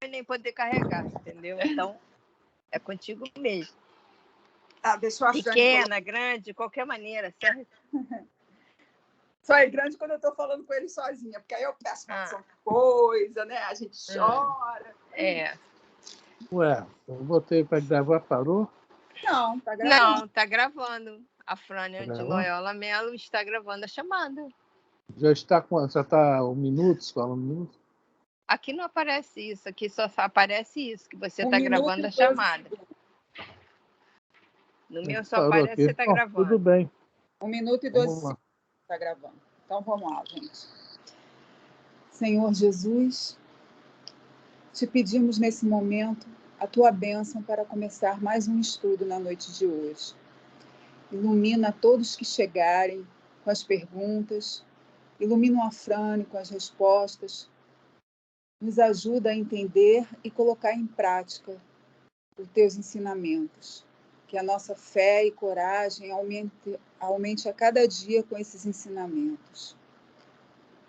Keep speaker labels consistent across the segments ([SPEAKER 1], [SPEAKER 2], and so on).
[SPEAKER 1] nem poder carregar, entendeu? Então, é contigo mesmo.
[SPEAKER 2] Deixa eu achar.
[SPEAKER 1] Pequena, grande, de qualquer maneira, certo?
[SPEAKER 2] Só é grande quando eu estou falando com ele sozinha, porque aí eu peço uma opção de coisa, né? A gente chora.
[SPEAKER 3] Ué, eu botei para gravar, parou?
[SPEAKER 2] Não, tá gravando.
[SPEAKER 1] Não, tá gravando. A Frânia de Loyola Melo está gravando a chamada.
[SPEAKER 3] Já está minutos, falando minutos?
[SPEAKER 1] Aqui não aparece isso, aqui só aparece isso, que você
[SPEAKER 2] 1
[SPEAKER 1] está
[SPEAKER 2] minuto
[SPEAKER 1] gravando
[SPEAKER 2] e
[SPEAKER 1] a
[SPEAKER 2] 12
[SPEAKER 1] chamada.
[SPEAKER 2] segundos.
[SPEAKER 1] No meu só
[SPEAKER 3] Parou
[SPEAKER 1] aparece
[SPEAKER 3] aqui.
[SPEAKER 1] que você está gravando.
[SPEAKER 3] Tudo bem.
[SPEAKER 2] 1 minuto e 12 segundos está gravando. Então vamos lá, gente. Senhor Jesus, te pedimos nesse momento a tua bênção para começar mais um estudo na noite de hoje. Ilumina todos que chegarem com as perguntas, ilumina a Frane com as respostas, nos ajuda a entender e colocar em prática os teus ensinamentos. Que a nossa fé e coragem aumente a cada dia com esses ensinamentos.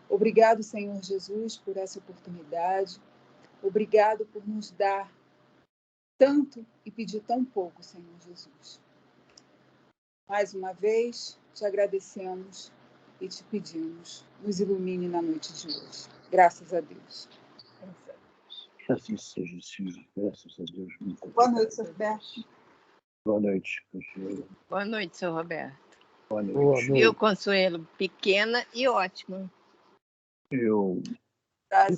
[SPEAKER 2] Obrigado, Senhor Jesus, por essa oportunidade. Obrigado por nos dar tanto e pedir tão pouco, Senhor Jesus. Mais uma vez, te agradecemos e te pedimos, nos ilumine na noite de hoje. Graças a Deus.
[SPEAKER 4] Que assim seja, Senhor. Graças a Deus.
[SPEAKER 2] Boa noite, Sr. Roberto.
[SPEAKER 4] Boa noite, Consuelo.
[SPEAKER 1] Boa noite, seu Roberto.
[SPEAKER 4] Boa noite.
[SPEAKER 3] Boa noite.
[SPEAKER 1] Viu, Consuelo? Pequena e ótima.
[SPEAKER 3] Que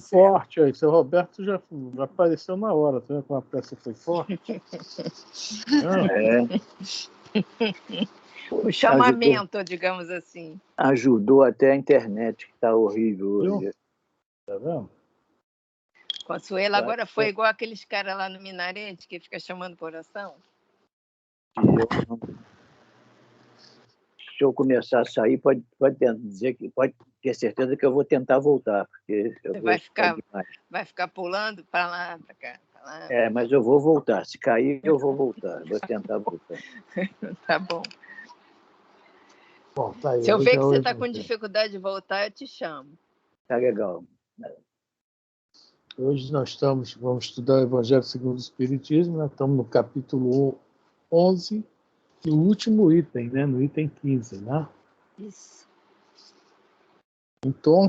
[SPEAKER 3] forte aí. Seu Roberto já apareceu na hora. Tá vendo como a peça foi forte?
[SPEAKER 1] O chamamento, digamos assim.
[SPEAKER 4] Ajudou até a internet, que está horrível hoje.
[SPEAKER 3] Tá vendo?
[SPEAKER 1] Consuelo agora foi igual aqueles caras lá no Minarete que fica chamando por oração.
[SPEAKER 4] Se eu começar a sair, pode dizer que pode ter certeza que eu vou tentar voltar, porque eu
[SPEAKER 1] vai ficar pulando para lá, para cá. Pra lá.
[SPEAKER 4] Mas eu vou voltar. Se cair, eu vou voltar. Vou tentar voltar.
[SPEAKER 1] Tá bom.
[SPEAKER 3] Bom, tá aí.
[SPEAKER 1] Se eu ver que você está com dificuldade de voltar, eu te chamo.
[SPEAKER 4] Tá legal.
[SPEAKER 3] Hoje nós vamos estudar o Evangelho segundo o Espiritismo, né? Estamos no capítulo 11, no último item, né? No item 15, né?
[SPEAKER 1] Isso.
[SPEAKER 3] Então,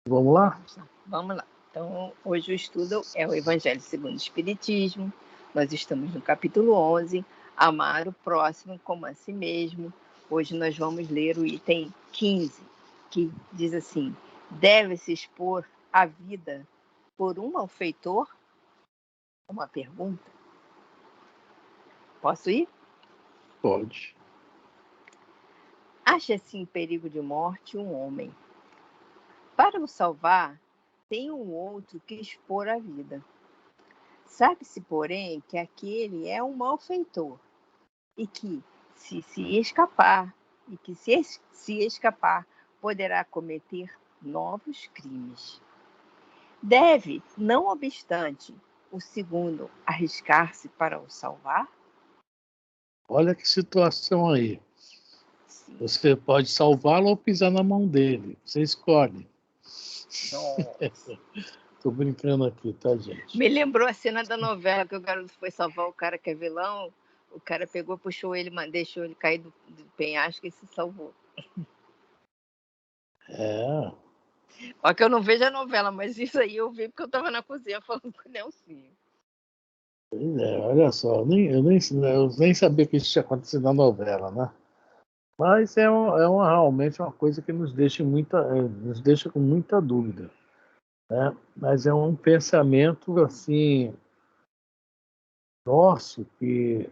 [SPEAKER 3] vamos lá?
[SPEAKER 1] Vamos lá. Então, hoje o estudo é o Evangelho segundo o Espiritismo. Nós estamos no capítulo 11, amar o próximo como a si mesmo. Hoje nós vamos ler o item 15, que diz assim: deve-se expor a vida por um malfeitor? Uma pergunta. Posso ir?
[SPEAKER 3] Pode.
[SPEAKER 1] Acha-se em perigo de morte um homem. Para o salvar, tem um outro que expor a vida. Sabe-se, porém, que aquele é um malfeitor e que, se escapar, poderá cometer novos crimes. Deve, não obstante, o segundo arriscar-se para o salvar?
[SPEAKER 3] Olha que situação aí.
[SPEAKER 1] Sim.
[SPEAKER 3] Você pode salvá-lo ou pisar na mão dele. Você escolhe. Tô brincando aqui, tá, gente?
[SPEAKER 1] Me lembrou a cena da novela que o garoto foi salvar o cara que é vilão. O cara pegou, puxou ele, deixou ele cair do penhasco e se salvou. Olha que eu não vejo a novela, mas isso aí eu vi porque eu estava na cozinha falando com o Nelsinho.
[SPEAKER 3] Pois é, olha só, eu nem sabia que isso tinha acontecido na novela, né? Mas realmente uma coisa que nos deixa com muita dúvida, né? Mas é um pensamento assim nosso que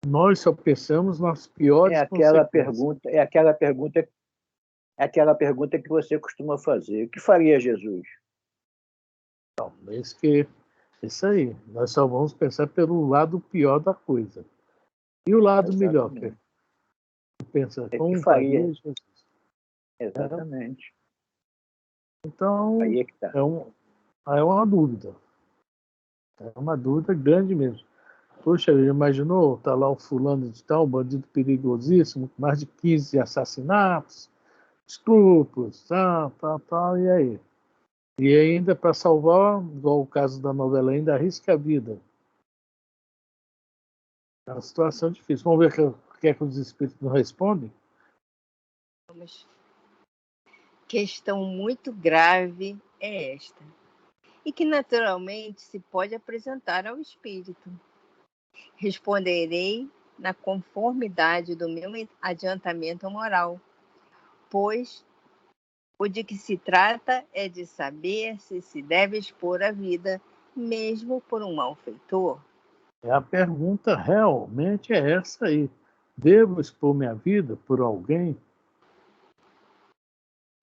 [SPEAKER 3] nós só pensamos nas piores consequências.
[SPEAKER 4] É aquela pergunta que você costuma fazer. O que faria Jesus?
[SPEAKER 3] Não, isso aí. Nós só vamos pensar pelo lado pior da coisa. E o lado melhor? Que pensa como faria Jesus?
[SPEAKER 4] Exatamente.
[SPEAKER 3] Então,
[SPEAKER 4] aí é que tá.
[SPEAKER 3] É uma dúvida. É uma dúvida grande mesmo. Poxa, imaginou, tá lá o fulano de tal, um bandido perigosíssimo, com mais de 15 assassinatos, estupros, tal, e aí? E ainda para salvar, igual o caso da novela, ainda arrisca a vida. É uma situação difícil. Vamos ver o que é que os espíritos não respondem?
[SPEAKER 1] Vamos. Questão muito grave é esta, e que naturalmente se pode apresentar ao espírito. Responderei na conformidade do meu adiantamento moral, pois o de que se trata é de saber se deve expor a vida, mesmo por um malfeitor.
[SPEAKER 3] A pergunta realmente é essa aí. Devo expor minha vida por alguém?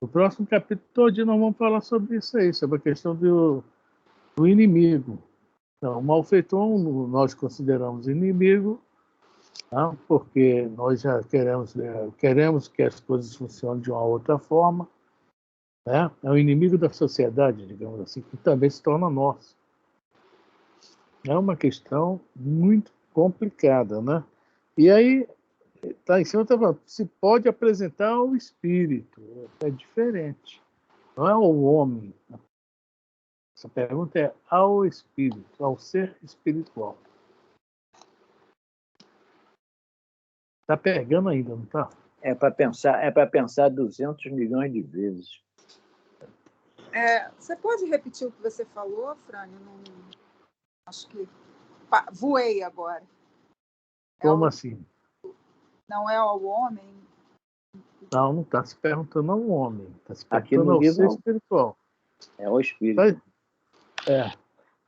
[SPEAKER 3] No próximo capítulo todo nós vamos falar sobre isso aí, sobre a questão do inimigo. Então, o malfeitor nós consideramos inimigo, tá? Porque nós já queremos que as coisas funcionem de uma outra forma. Né? É o inimigo da sociedade, digamos assim, que também se torna nosso. É uma questão muito complicada, né? E aí, tá em cima, tá falando, se pode apresentar ao espírito, é diferente. Não é ao homem. Essa pergunta é ao espírito, ao ser espiritual. Tá pegando ainda, não tá?
[SPEAKER 4] É para pensar 200 milhões de vezes.
[SPEAKER 2] Você pode repetir o que você falou, Frânio? Não, acho que voei agora.
[SPEAKER 3] Como assim?
[SPEAKER 2] Não é ao homem?
[SPEAKER 3] Não, não está se perguntando ao homem. Está se
[SPEAKER 4] Aqui
[SPEAKER 3] perguntando
[SPEAKER 4] no
[SPEAKER 3] ao
[SPEAKER 4] livro,
[SPEAKER 3] ser
[SPEAKER 4] não.
[SPEAKER 3] espiritual.
[SPEAKER 4] É o espírito.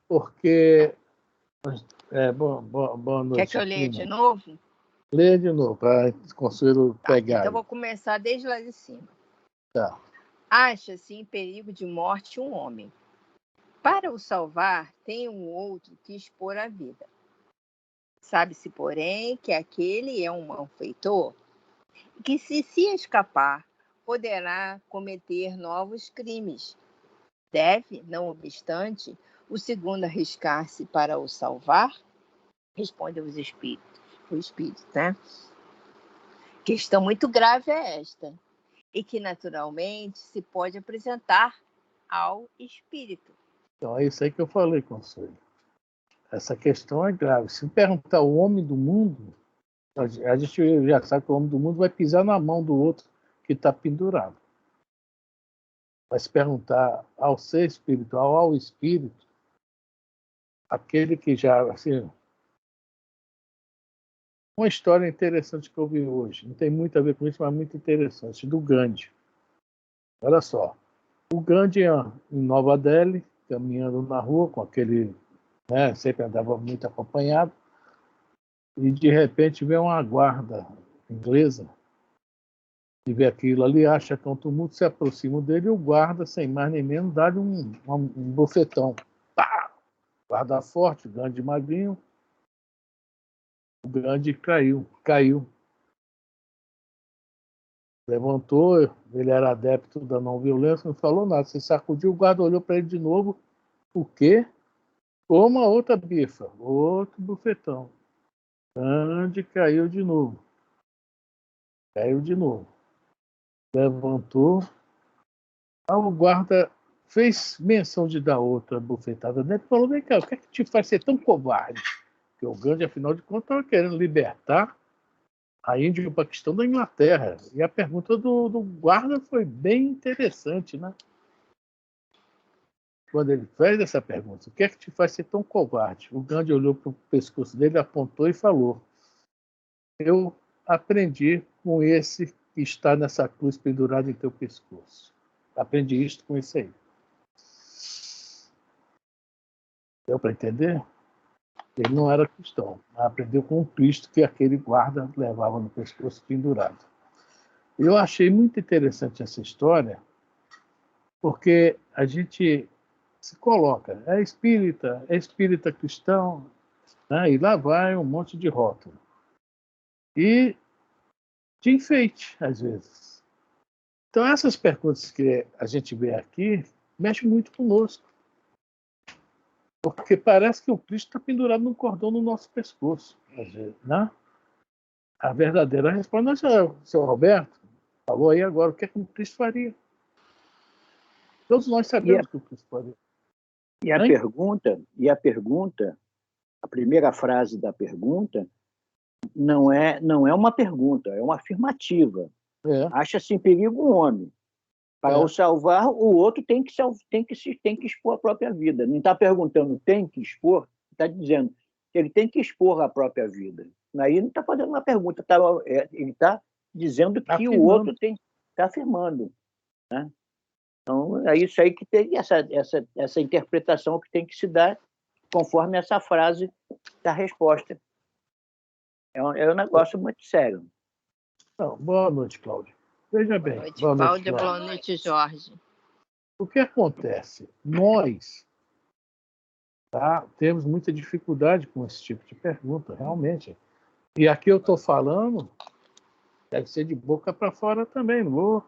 [SPEAKER 3] Porque... boa noite.
[SPEAKER 1] Quer que eu leia de novo?
[SPEAKER 3] Leia de novo, para o conselho pegar.
[SPEAKER 1] Então, vou começar desde lá de cima.
[SPEAKER 3] Tá.
[SPEAKER 1] Acha-se em perigo de morte um homem. Para o salvar, tem um outro que expor a vida. Sabe-se, porém, que aquele é um malfeitor, que se escapar, poderá cometer novos crimes. Deve, não obstante, o segundo arriscar-se para o salvar? Responde o espírito, né? Questão muito grave é esta, e que naturalmente se pode apresentar ao espírito.
[SPEAKER 3] Então, é isso aí que eu falei, Conselho. Essa questão é grave. Se perguntar o homem do mundo, a gente já sabe que o homem do mundo vai pisar na mão do outro que está pendurado. Mas se perguntar ao ser espiritual, ao espírito, aquele que já... Assim, uma história interessante que eu vi hoje, não tem muito a ver com isso, mas muito interessante, do Gandhi. Olha só, o Gandhi em Nova Delhi, caminhando na rua com aquele... sempre andava muito acompanhado, e de repente vem uma guarda inglesa e vê aquilo ali, acha que é um tumulto, se aproxima dele e o guarda, sem mais nem menos, dá-lhe um bofetão. Pá! Guarda forte, o Gandhi magrinho, o Gandhi caiu. Levantou, ele era adepto da não violência, não falou nada, se sacudiu, o guarda olhou para ele de novo, o quê? Uma outra bifa, outro bufetão. Gandhi caiu de novo. Levantou. O guarda fez menção de dar outra bufetada nele e falou: vem cá, o que é que te faz ser tão covarde? Porque o Gandhi, afinal de contas, estava querendo libertar a Índia e o Paquistão da Inglaterra. E a pergunta do guarda foi bem interessante, né? Quando ele fez essa pergunta, o que é que te faz ser tão covarde? O Gandhi olhou para o pescoço dele, apontou e falou: eu aprendi com esse que está nessa cruz pendurada em teu pescoço. Aprendi isto com esse aí. Deu para entender? Ele não era cristão, mas aprendeu com o Cristo que aquele guarda levava no pescoço pendurado. Eu achei muito interessante essa história, porque a gente se coloca, é espírita cristão, né? E lá vai um monte de rótulo. E de enfeite, às vezes. Então, essas perguntas que a gente vê aqui mexem muito conosco. Porque parece que o Cristo está pendurado num cordão no nosso pescoço, às vezes, né? A verdadeira resposta, não, seu Roberto, falou aí agora, o que é que o Cristo faria? Todos nós sabemos que o Cristo pode.
[SPEAKER 4] E a pergunta, a primeira frase da pergunta não é uma pergunta, é uma afirmativa. Acha-se em perigo um homem. Para o salvar, o outro tem que expor a própria vida. Não está perguntando tem que expor, está dizendo que ele tem que expor a própria vida. Aí não está fazendo uma pergunta, ele está dizendo que o outro está afirmando. Né? Então, é isso aí que tem essa interpretação que tem que se dar conforme essa frase da resposta. É um negócio muito sério.
[SPEAKER 3] Então, boa noite, Cláudia. Veja bem.
[SPEAKER 1] Boa noite, Cláudia. Boa noite, Jorge.
[SPEAKER 3] O que acontece? Nós temos muita dificuldade com esse tipo de pergunta, realmente. E aqui eu estou falando, deve ser de boca para fora também. Não vou...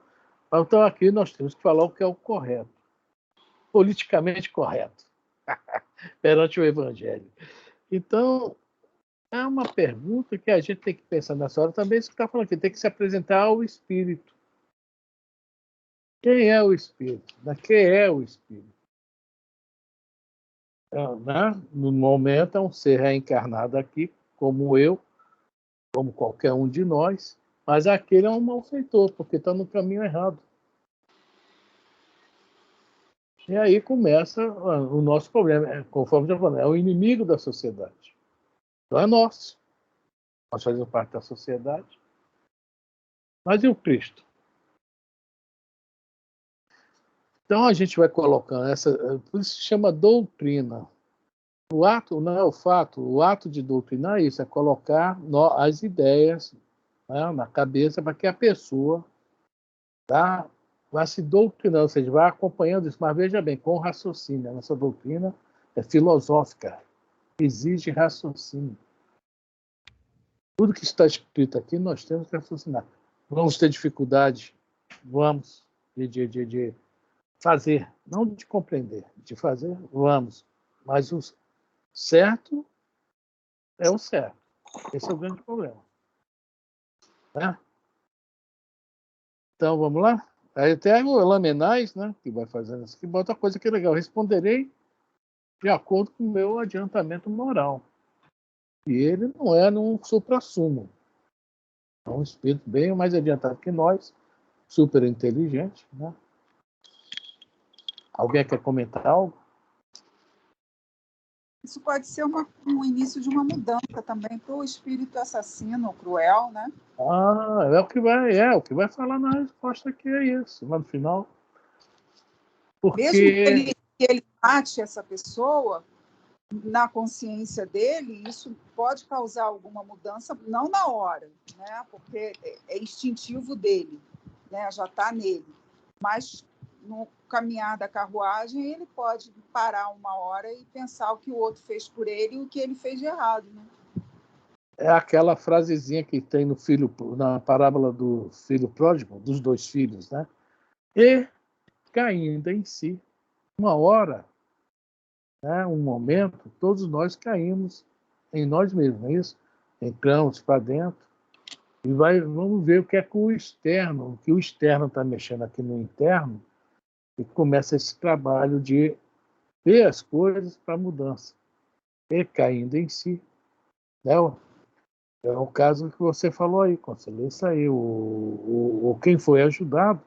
[SPEAKER 3] Então, aqui nós temos que falar o que é o correto. Politicamente correto. Perante o Evangelho. Então, é uma pergunta que a gente tem que pensar nessa hora também. Isso que está falando aqui, tem que se apresentar ao Espírito. Quem é o Espírito? Quem é o Espírito? No momento, é um ser reencarnado aqui, como eu, como qualquer um de nós, mas aquele é um malfeitor, porque está no caminho errado. E aí começa o nosso problema, conforme já falei, é o inimigo da sociedade. Então é nosso. Nós fazemos parte da sociedade. Mas e o Cristo? Então a gente vai colocando por isso se chama doutrina. O ato não é o fato, o ato de doutrinar é isso, é colocar as ideias, né, na cabeça para que a pessoa vai se doutrinando, ou seja, vai acompanhando isso. Mas veja bem, com raciocínio. A nossa doutrina é filosófica, exige raciocínio. Tudo que está escrito aqui nós temos que raciocinar. Vamos ter dificuldade, vamos, de fazer, não de compreender, de fazer, vamos. Mas o certo é o certo. Esse é o grande problema. Né? Então, vamos lá? Aí tem o Lamenais, né, que vai fazendo isso aqui. Outra coisa que é legal, responderei de acordo com o meu adiantamento moral. E ele não é num suprassumo. É um espírito bem mais adiantado que nós, super inteligente. Né? Alguém quer comentar algo?
[SPEAKER 2] Isso pode ser um início de uma mudança também para o espírito assassino, cruel, né?
[SPEAKER 3] É o que vai falar na resposta aqui, é isso, lá no final. Porque...
[SPEAKER 2] Mesmo que ele mate essa pessoa, na consciência dele, isso pode causar alguma mudança, não na hora, né? Porque é instintivo dele, né? Já está nele. Mas no caminhar da carruagem, ele pode parar uma hora e pensar o que o outro fez por ele e o que ele fez de errado, né?
[SPEAKER 3] É aquela frasezinha que tem na parábola do filho pródigo, dos dois filhos, né? E caindo em si, uma hora, né, um momento, todos nós caímos em nós mesmos, não é isso? Entramos para dentro e vamos ver o que é que o externo está mexendo aqui no interno, e começa esse trabalho de ver as coisas para mudança. E caindo em si, né? É o caso que você falou aí, Conselho. Isso aí, quem foi ajudado,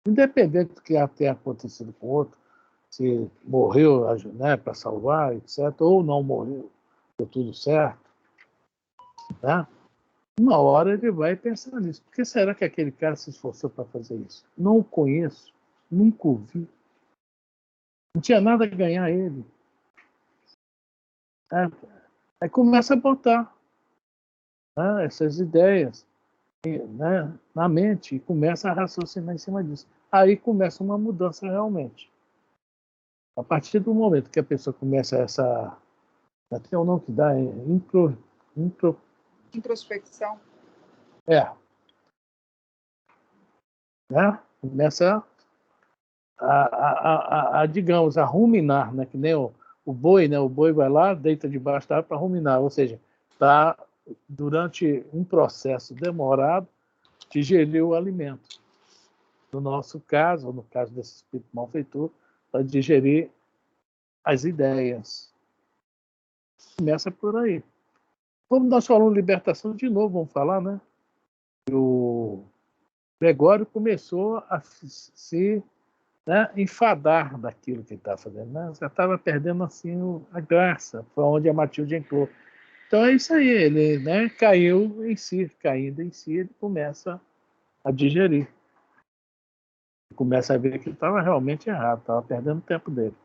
[SPEAKER 3] independente do que tenha acontecido com o outro, se morreu, né, para salvar, etc., ou não morreu, deu tudo certo, né? Uma hora ele vai pensar nisso. Por que será que aquele cara se esforçou para fazer isso? Não o conheço, nunca o vi. Não tinha nada a ganhar ele. Aí começa a botar, né, essas ideias, né, na mente e começa a raciocinar em cima disso. Aí começa uma mudança realmente. A partir do momento que a pessoa começa tem um nome que dá,
[SPEAKER 2] Introspecção.
[SPEAKER 3] Né? Começa digamos, a ruminar, né? Que nem o boi, né? O boi vai lá, deita debaixo da árvore para ruminar, ou seja, para, durante um processo demorado, digerir o alimento. no nosso caso, ou no caso desse espírito malfeitor, para digerir as ideias. Começa por aí. Como nós falamos libertação, de novo, vamos falar, né? O Gregório começou a se enfadar daquilo que ele estava fazendo, né? Já estava perdendo assim a graça, foi onde a Matilde entrou. Então é isso aí, ele, né, caindo em si, ele começa a digerir. Começa a ver que estava realmente errado, estava perdendo o tempo dele.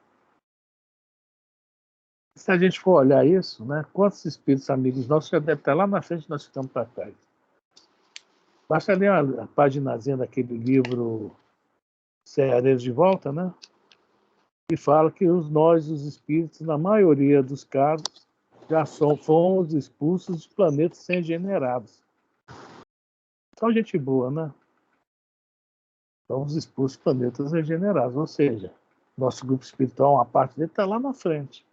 [SPEAKER 3] Se a gente for olhar isso, né, quantos espíritos amigos nossos já devem estar lá na frente, nós ficamos para trás. Basta ler a paginazinha daquele livro Ceareiros de Volta, né? Que fala que nós, os espíritos, na maioria dos casos, já fomos expulsos de planetas regenerados. Só gente boa, né? Somos expulsos de planetas regenerados, ou seja, nosso grupo espiritual, uma parte dele está lá na frente.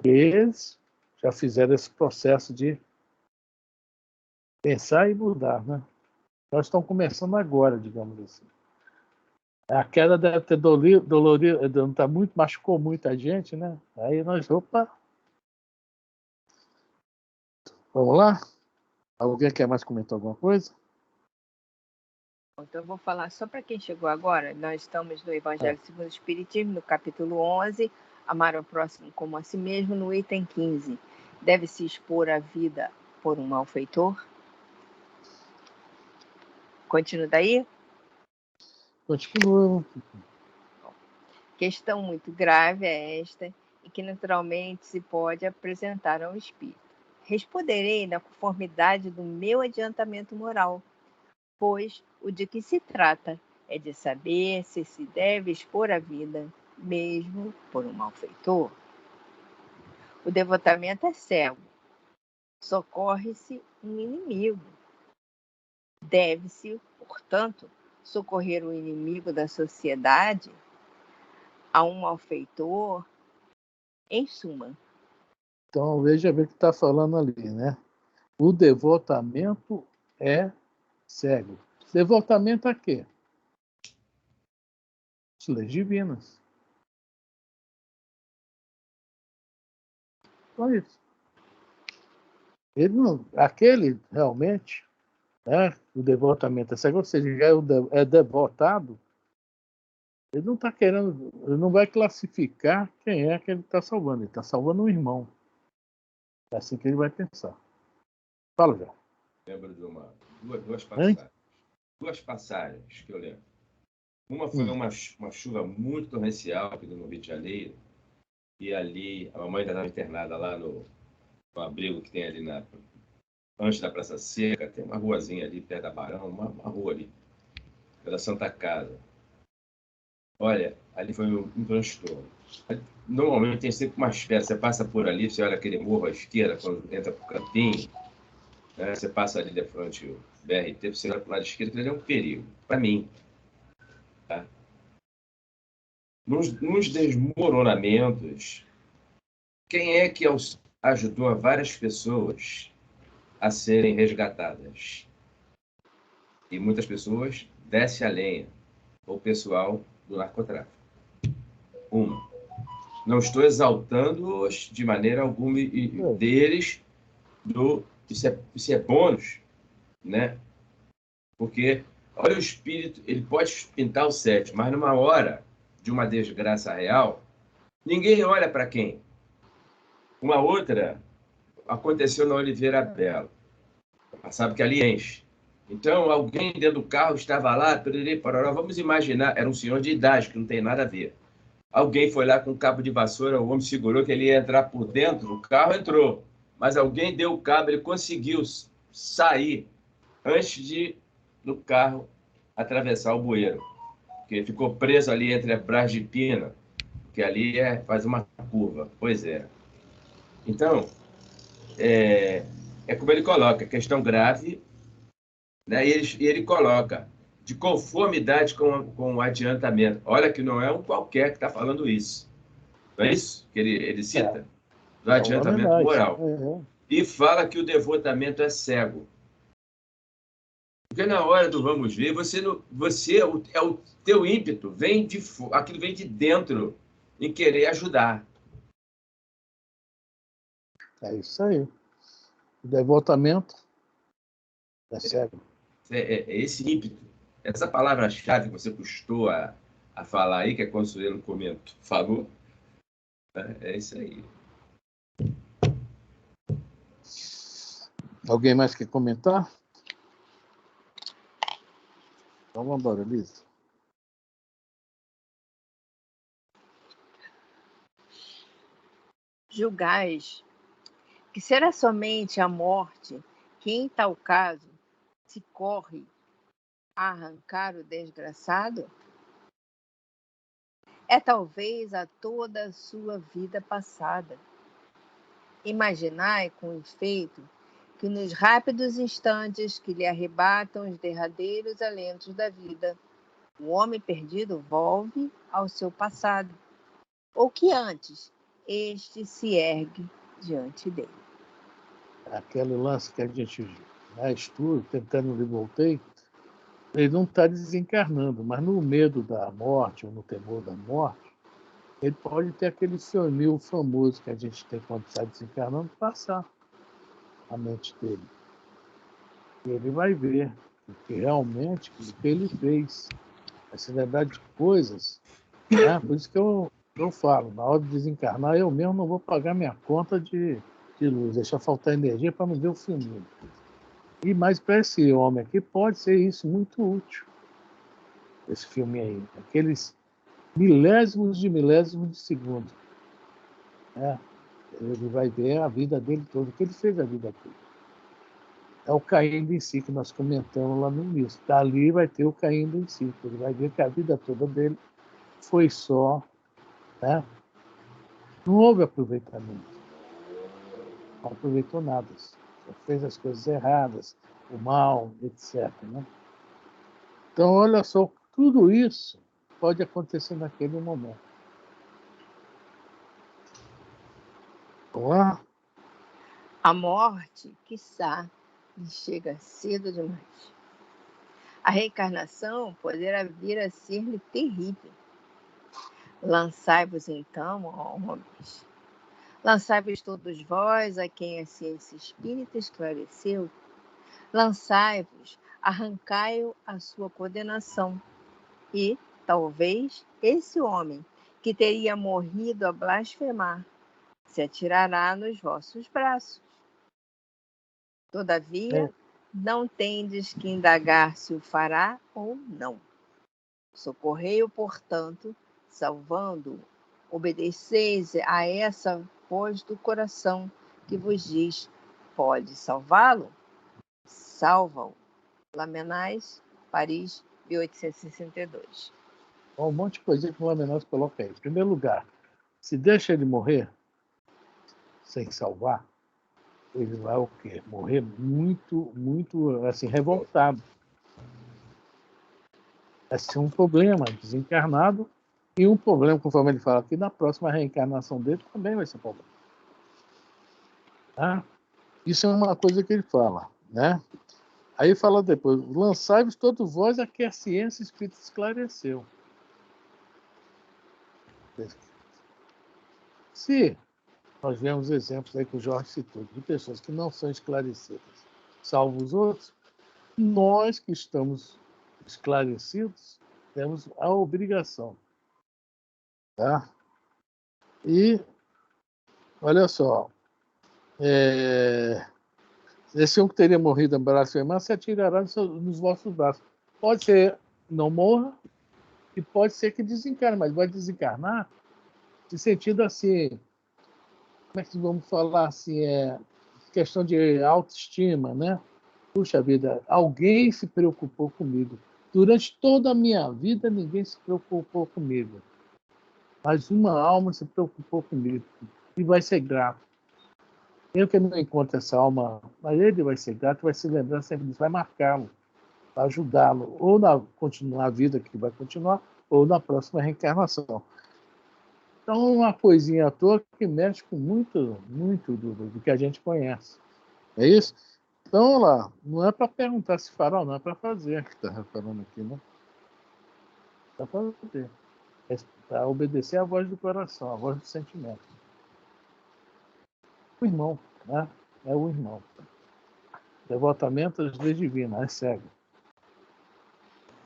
[SPEAKER 3] Eles já fizeram esse processo de pensar e mudar, né? Nós estamos começando agora, digamos assim. A queda deve ter dolorido, tá muito, machucou muita gente, né? Aí nós, opa. Vamos lá? Alguém quer mais comentar alguma coisa?
[SPEAKER 1] Então eu vou falar só para quem chegou agora. Nós estamos no Evangelho segundo o Espiritismo, no capítulo 11, amar ao próximo como a si mesmo, no item 15. Deve-se expor a vida por um malfeitor? Continua daí?
[SPEAKER 3] Continua.
[SPEAKER 1] Questão muito grave é esta, e que naturalmente se pode apresentar ao espírito. Responderei na conformidade do meu adiantamento moral, pois o de que se trata é de saber se se deve expor a vida, mesmo por um malfeitor. O devotamento é cego, socorre-se um inimigo. Deve-se, portanto, socorrer o inimigo da sociedade a um malfeitor, em suma.
[SPEAKER 3] Então, veja bem o que está falando ali, né? O devotamento é cego. Devotamento a quê? As leis divinas. Só isso. Ele não, aquele realmente, né? O devotamento é cego, ou seja, já é devotado. Ele não está querendo, ele não vai classificar quem é que ele está salvando. Ele está salvando um irmão. É assim que ele vai pensar. Fala, já.
[SPEAKER 5] Lembro de duas passagens. Hein? Duas passagens que eu lembro. Uma foi uma chuva muito torrencial aqui no Rio de Janeiro. E ali, a mamãe ainda estava internada lá no abrigo que tem ali antes da Praça Seca. Tem uma ruazinha ali, perto da Barão, uma rua ali, pela Santa Casa. Olha, ali foi um transtorno. Normalmente tem sempre umas festas. Você passa por ali, você olha aquele morro à esquerda, quando entra para o campinho, né? Você passa ali de frente ao BRT, você olha para o lado esquerdo, que ele é um perigo, para mim. Tá? Nos desmoronamentos, quem é que ajudou a várias pessoas a serem resgatadas? E muitas pessoas descem a lenha, o pessoal do narcotráfico. Não estou exaltando-os de maneira alguma deles, isso é bônus, né? Porque, olha, o espírito, ele pode pintar o 7, mas numa hora de uma desgraça real, ninguém olha para quem. Uma outra aconteceu na Oliveira Bela. Sabe que ali enche. Então, alguém dentro do carro estava lá, vamos imaginar, era um senhor de idade, que não tem nada a ver. Alguém foi lá com um cabo de vassoura, o homem segurou que ele ia entrar por dentro, o carro entrou. Mas alguém deu o cabo, ele conseguiu sair antes do carro atravessar o bueiro. Porque ele ficou preso ali entre a Brás de Pina, que ali faz uma curva. Pois é. Então, é como ele coloca, questão grave, né? E ele coloca de conformidade com o adiantamento. Olha que não é um qualquer que está falando isso. Não é isso que ele cita? Do adiantamento moral. E fala que o devotamento é cego. Porque na hora do vamos ver, o teu ímpeto aquilo vem de dentro em querer ajudar.
[SPEAKER 3] É isso aí. O devotamento é cego.
[SPEAKER 5] É esse ímpeto. Essa palavra-chave que você custou a falar aí, que a Consuelo comentou, falou, é isso aí.
[SPEAKER 3] Alguém mais quer comentar? Então vamos embora, Lisa.
[SPEAKER 1] Julgais que será somente a morte que, em tal caso, se corre a arrancar o desgraçado? É talvez a toda a sua vida passada. Imaginai com efeito que nos rápidos instantes que lhe arrebatam os derradeiros alentos da vida, o homem perdido volve ao seu passado, ou que antes este se ergue diante dele.
[SPEAKER 3] Aquele lance que a gente estuda, tentando lhe voltei, ele não está desencarnando, mas no medo da morte, ou no temor da morte, ele pode ter aquele funil famoso que a gente tem quando está desencarnando, passar a mente dele. E ele vai ver que realmente o que ele fez, vai se lembrar de coisas, né? Por isso que eu falo, na hora de desencarnar, eu mesmo não vou pagar minha conta de luz, deixar faltar energia para não ver o funil. E mais para esse homem aqui, pode ser isso muito útil, esse filme aí. Aqueles milésimos de segundo. Né? Ele vai ver a vida dele toda, o que ele fez a vida toda. É o caindo em si que nós comentamos lá no início. Dali vai ter o caindo em si. Ele vai ver que a vida toda dele foi só... Né? Não houve aproveitamento. Não aproveitou nada. Só fez as coisas erradas, o mal, etc. Né? Então, olha só, tudo isso pode acontecer naquele momento. Vamos lá?
[SPEAKER 1] A morte, quiçá, lhe chega cedo demais. A reencarnação poderá vir a ser-lhe terrível. Lançai-vos então, ó homens, lançai-vos todos vós a quem a ciência espírita esclareceu, lançai-vos, arrancai-o a sua condenação, e, talvez, esse homem, que teria morrido a blasfemar, se atirará nos vossos braços. Todavia, não tendes que indagar se o fará ou não. Socorrei-o, portanto, salvando-o. Obedeceis a essa voz do coração que vos diz: pode salvá-lo? Salva-o. Lamennais, Paris, 1862.
[SPEAKER 3] Um monte de coisinha que o Lamennais coloca aí. Em primeiro lugar, se deixa ele morrer sem salvar, ele vai o quê? Morrer muito, muito assim, revoltado. Vai ser um problema desencarnado e um problema, conforme ele fala aqui, na próxima reencarnação dele também vai ser problema. Tá? Isso é uma coisa que ele fala, né? Aí fala depois, lançai-vos todos vós a que a ciência espírita esclareceu. Se nós vemos exemplos aí que o Jorge citou, de pessoas que não são esclarecidas, salvo os outros, nós que estamos esclarecidos temos a obrigação. Tá? E, olha só, esse um que teria morrido em blasfemar se atirará nos vossos braços. Pode ser não morra e pode ser que desencarne, mas vai desencarnar no sentido assim, como é que vamos falar assim, questão de autoestima, né? Puxa vida, alguém se preocupou comigo. Durante toda a minha vida, ninguém se preocupou comigo. Mas uma alma se preocupou comigo e vai ser grato. Eu que não encontro essa alma, mas ele vai ser grato, vai se lembrar sempre disso, vai marcá-lo, vai ajudá-lo, ou na continuar a vida que vai continuar, ou na próxima reencarnação. Então, uma coisinha à toa que mexe com muito, muito do que a gente conhece. É isso? Então, lá, não é para perguntar se fará, não é para fazer, que está falando aqui, né? Para fazer. É para obedecer à voz do coração, à voz do sentimento. O irmão, né? É o irmão. Devotamente às leis divinas, é cego.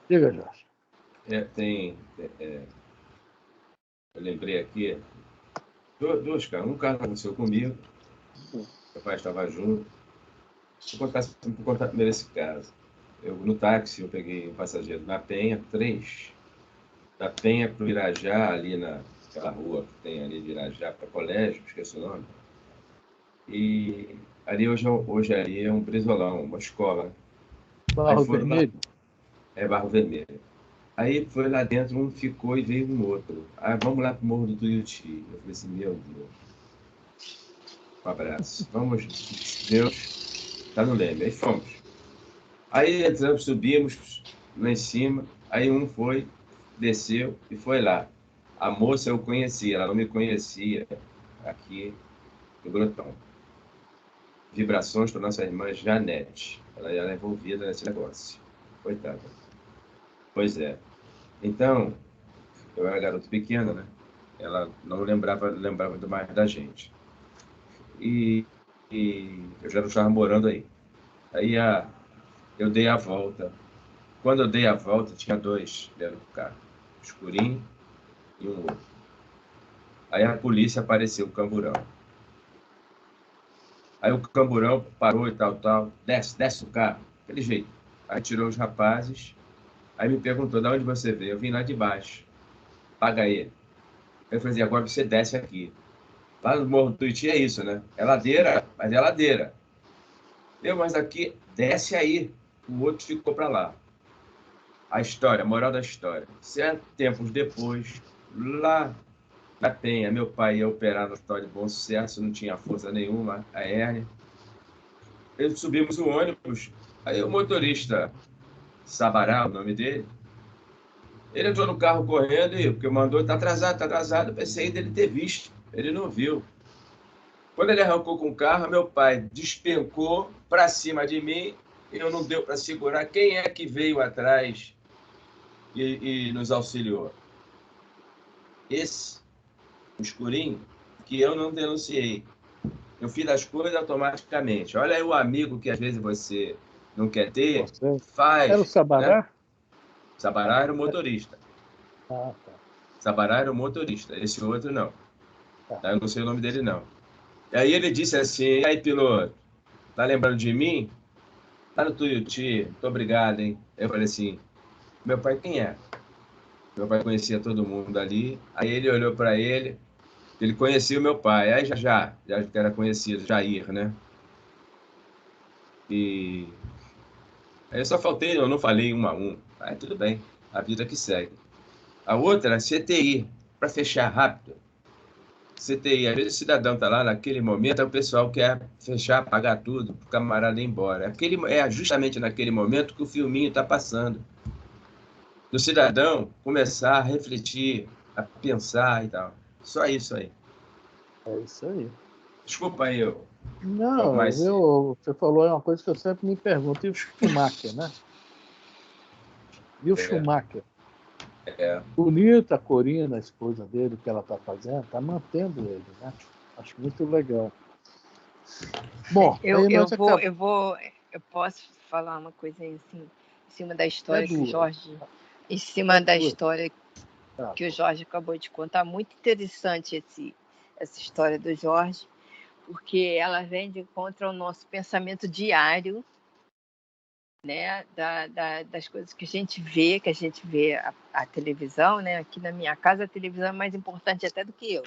[SPEAKER 3] Diga, Jorge.
[SPEAKER 5] Eu lembrei aqui, dois carros. Um carro aconteceu comigo, meu pai estava junto. Vou contar primeiro esse caso. No táxi, eu peguei um passageiro na Penha, 3. Da Penha para o Irajá, ali naquela rua que tem ali de Irajá para colégio, esqueci o nome. E ali hoje ali é um brisolão, uma escola.
[SPEAKER 3] Barro Vermelho?
[SPEAKER 5] É Barro Vermelho. Aí foi lá dentro, um ficou e veio um outro. Vamos lá para o Morro do Tuiuti. Eu falei assim, meu Deus. Um abraço. Vamos, Deus está no leme. Aí fomos. Aí entramos, subimos lá em cima. Aí um foi, desceu e foi lá. A moça eu conhecia, ela não me conhecia aqui no Grotão. Vibrações para nossa irmã Janete. Ela era envolvida nesse negócio. Coitada. Pois é. Então, eu era garoto pequeno, né? Ela não lembrava mais da gente. E eu já não estava morando aí. Aí eu dei a volta. Quando eu dei a volta, tinha 2 dentro do carro. Escurinho e um outro. Aí a polícia apareceu, o camburão. Aí o camburão parou e tal. Desce do carro. Aquele jeito. Aí tirou os rapazes. Aí me perguntou, de onde você veio? Eu vim lá de baixo. Paga ele. Eu falei assim, agora você desce aqui. Lá no Morro do Tuiuti é isso, né? É ladeira, mas é ladeira. Mas aqui, desce aí. O outro ficou para lá. A moral da história. Certo tempos depois, lá na Penha, meu pai ia operar no Hospital de Bom Sucesso, não tinha força nenhuma, a hérnia. Subimos o ônibus, aí o motorista, Sabará, o nome dele, ele entrou no carro correndo e porque mandou, tá atrasado. Eu pensei dele ter visto, ele não viu. Quando ele arrancou com o carro, meu pai despencou para cima de mim, eu não deu para segurar. Quem é que veio atrás e nos auxiliou? Esse, o escurinho, que eu não denunciei. Eu fiz as coisas automaticamente. Olha aí o amigo que às vezes você não quer ter, faz.
[SPEAKER 3] Era o Sabará?
[SPEAKER 5] Né? Sabará era o motorista.
[SPEAKER 3] Tá.
[SPEAKER 5] Sabará era o motorista, esse outro não. Tá. Eu não sei o nome dele, não. E aí ele disse assim, e aí, piloto, tá lembrando de mim? Tá no Tuiuti, muito obrigado, hein? Eu falei assim, meu pai quem é? Meu pai conhecia todo mundo ali. Aí ele olhou para ele conhecia o meu pai. Aí já era conhecido, Jair, né? E aí eu só faltei, eu não falei 1 a 1. Aí tudo bem, a vida que segue. A outra era CTI, para fechar rápido. CTI, às vezes o cidadão está lá naquele momento, aí o pessoal quer fechar, pagar tudo, para o camarada ir embora. É justamente naquele momento que o filminho está passando. Do cidadão começar a refletir, a pensar e tal. Só isso aí.
[SPEAKER 3] É isso aí.
[SPEAKER 5] Desculpa aí,
[SPEAKER 3] Não, você falou uma coisa que eu sempre me pergunto. E o Schumacher, né? E o Schumacher? Bonita a Corina, a esposa dele, o que ela está fazendo, está mantendo ele, né? Acho muito legal. Bom,
[SPEAKER 1] eu posso falar uma coisinha assim, em cima da história que o Jorge, em cima da história que o Jorge acabou de contar. Muito interessante essa história do Jorge, porque ela vem de encontro ao nosso pensamento diário, né, das coisas que a gente vê a televisão, né? Aqui na minha casa a televisão é mais importante até do que eu.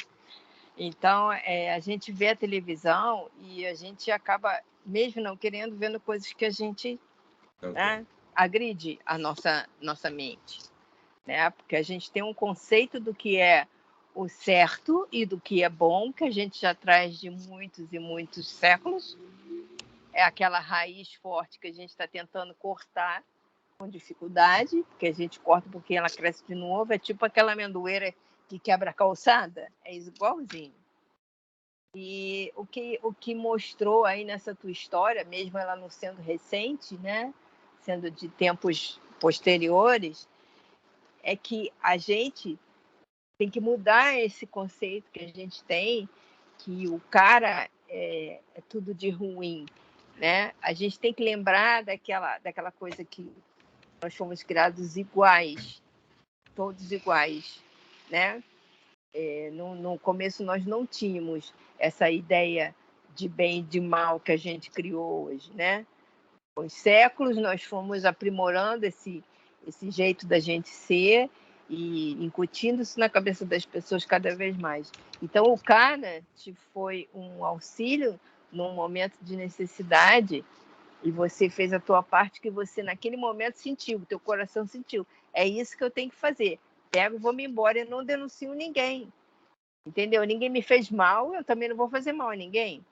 [SPEAKER 1] Então, a gente vê a televisão e a gente acaba, mesmo não querendo, vendo coisas que a gente, né, agride a nossa mente, né? Porque a gente tem um conceito do que é o certo e do que é bom, que a gente já traz de muitos e muitos séculos. É aquela raiz forte que a gente está tentando cortar com dificuldade, porque a gente corta um pouquinho, ela cresce de novo. É tipo aquela amendoeira que quebra a calçada, é igualzinho. E o que mostrou aí nessa tua história, mesmo ela não sendo recente, né? Sendo de tempos posteriores, é que a gente tem que mudar esse conceito que a gente tem, que o cara é tudo de ruim, né? A gente tem que lembrar daquela coisa que nós fomos criados iguais, todos iguais, né? No começo nós não tínhamos essa ideia de bem e de mal que a gente criou hoje, né? Com os séculos nós fomos aprimorando esse jeito da gente ser e incutindo isso na cabeça das pessoas cada vez mais. Então o cara te foi um auxílio num momento de necessidade e você fez a tua parte que você naquele momento sentiu, o teu coração sentiu. É isso que eu tenho que fazer. Pego, vou me embora e não denuncio ninguém. Entendeu? Ninguém me fez mal, eu também não vou fazer mal a ninguém.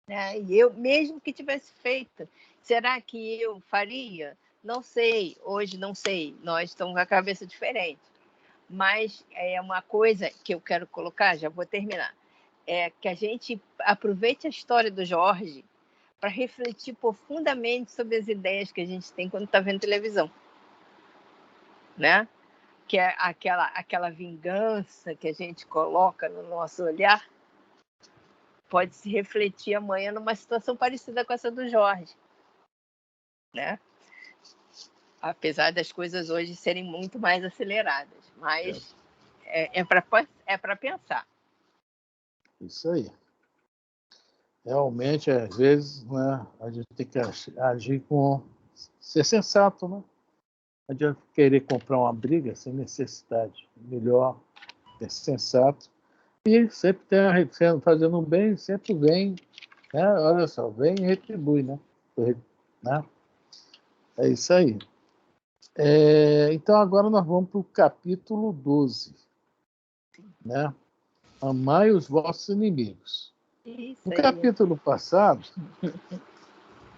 [SPEAKER 1] Né? E eu, mesmo que tivesse feito, será que eu faria? Não sei, hoje não sei, nós estamos com a cabeça diferente. Mas é uma coisa que eu quero colocar, já vou terminar, é que a gente aproveite a história do Jorge para refletir profundamente sobre as ideias que a gente tem quando está vendo televisão. Né? Que é aquela vingança que a gente coloca no nosso olhar, pode se refletir amanhã numa situação parecida com essa do Jorge, né? Apesar das coisas hoje serem muito mais aceleradas, mas é para pensar.
[SPEAKER 3] Isso aí. Realmente, às vezes, né, a gente tem que agir ser sensato, né? Não adianta querer comprar uma briga sem necessidade. Melhor ser sensato. E sempre fazendo um bem, sempre vem, né? Olha só, vem e retribui, né? É isso aí. Então, agora nós vamos para o capítulo 12. Né? Amai os vossos inimigos. No capítulo passado,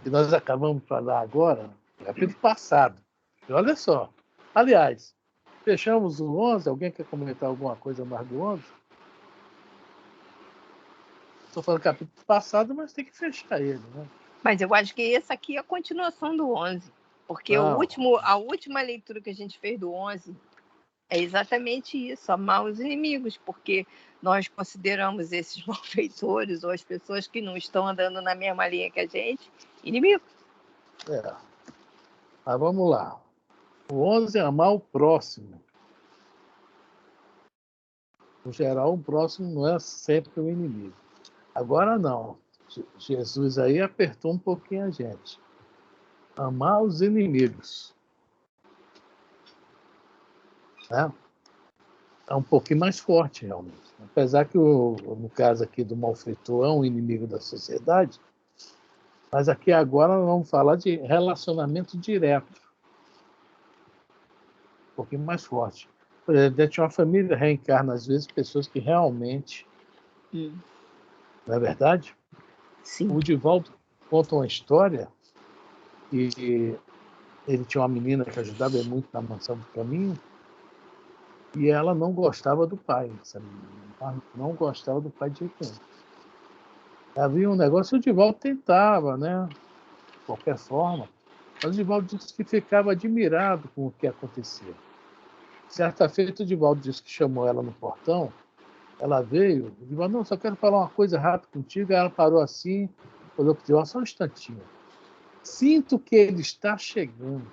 [SPEAKER 3] que nós acabamos de falar agora, capítulo passado, e olha só, aliás, fechamos o 11, alguém quer comentar alguma coisa mais do 11? Estou falando capítulo passado, mas tem que fechar ele, né?
[SPEAKER 1] Mas eu acho que essa aqui é a continuação do 11, porque a última leitura que a gente fez do 11 é exatamente isso, amar os inimigos, porque nós consideramos esses malfeitores ou as pessoas que não estão andando na mesma linha que a gente, inimigos.
[SPEAKER 3] Mas vamos lá. O 11 é amar o próximo. No geral, o próximo não é sempre o inimigo. Agora não. Jesus aí apertou um pouquinho a gente. Amar os inimigos. Né? É um pouquinho mais forte, realmente. Apesar que, no caso aqui do malfeitor, é um inimigo da sociedade, mas aqui agora nós vamos falar de relacionamento direto. Um pouquinho mais forte. Por exemplo, dentro de uma família reencarna, às vezes, pessoas que realmente... Não é verdade?
[SPEAKER 1] Sim.
[SPEAKER 3] O Divaldo conta uma história que ele tinha uma menina que ajudava ele muito na Mansão do Caminho, e ela não gostava do pai, essa menina. Não gostava do pai de jeito nenhum. Havia um negócio, o Divaldo tentava, né? De qualquer forma. Mas o Divaldo disse que ficava admirado com o que acontecia. Certa feita, o Divaldo disse que chamou ela no portão. Ela veio, o Divaldo, não, só quero falar uma coisa rápida contigo. Aí ela parou assim, olhou para o Divaldo, só um instantinho. Sinto que ele está chegando.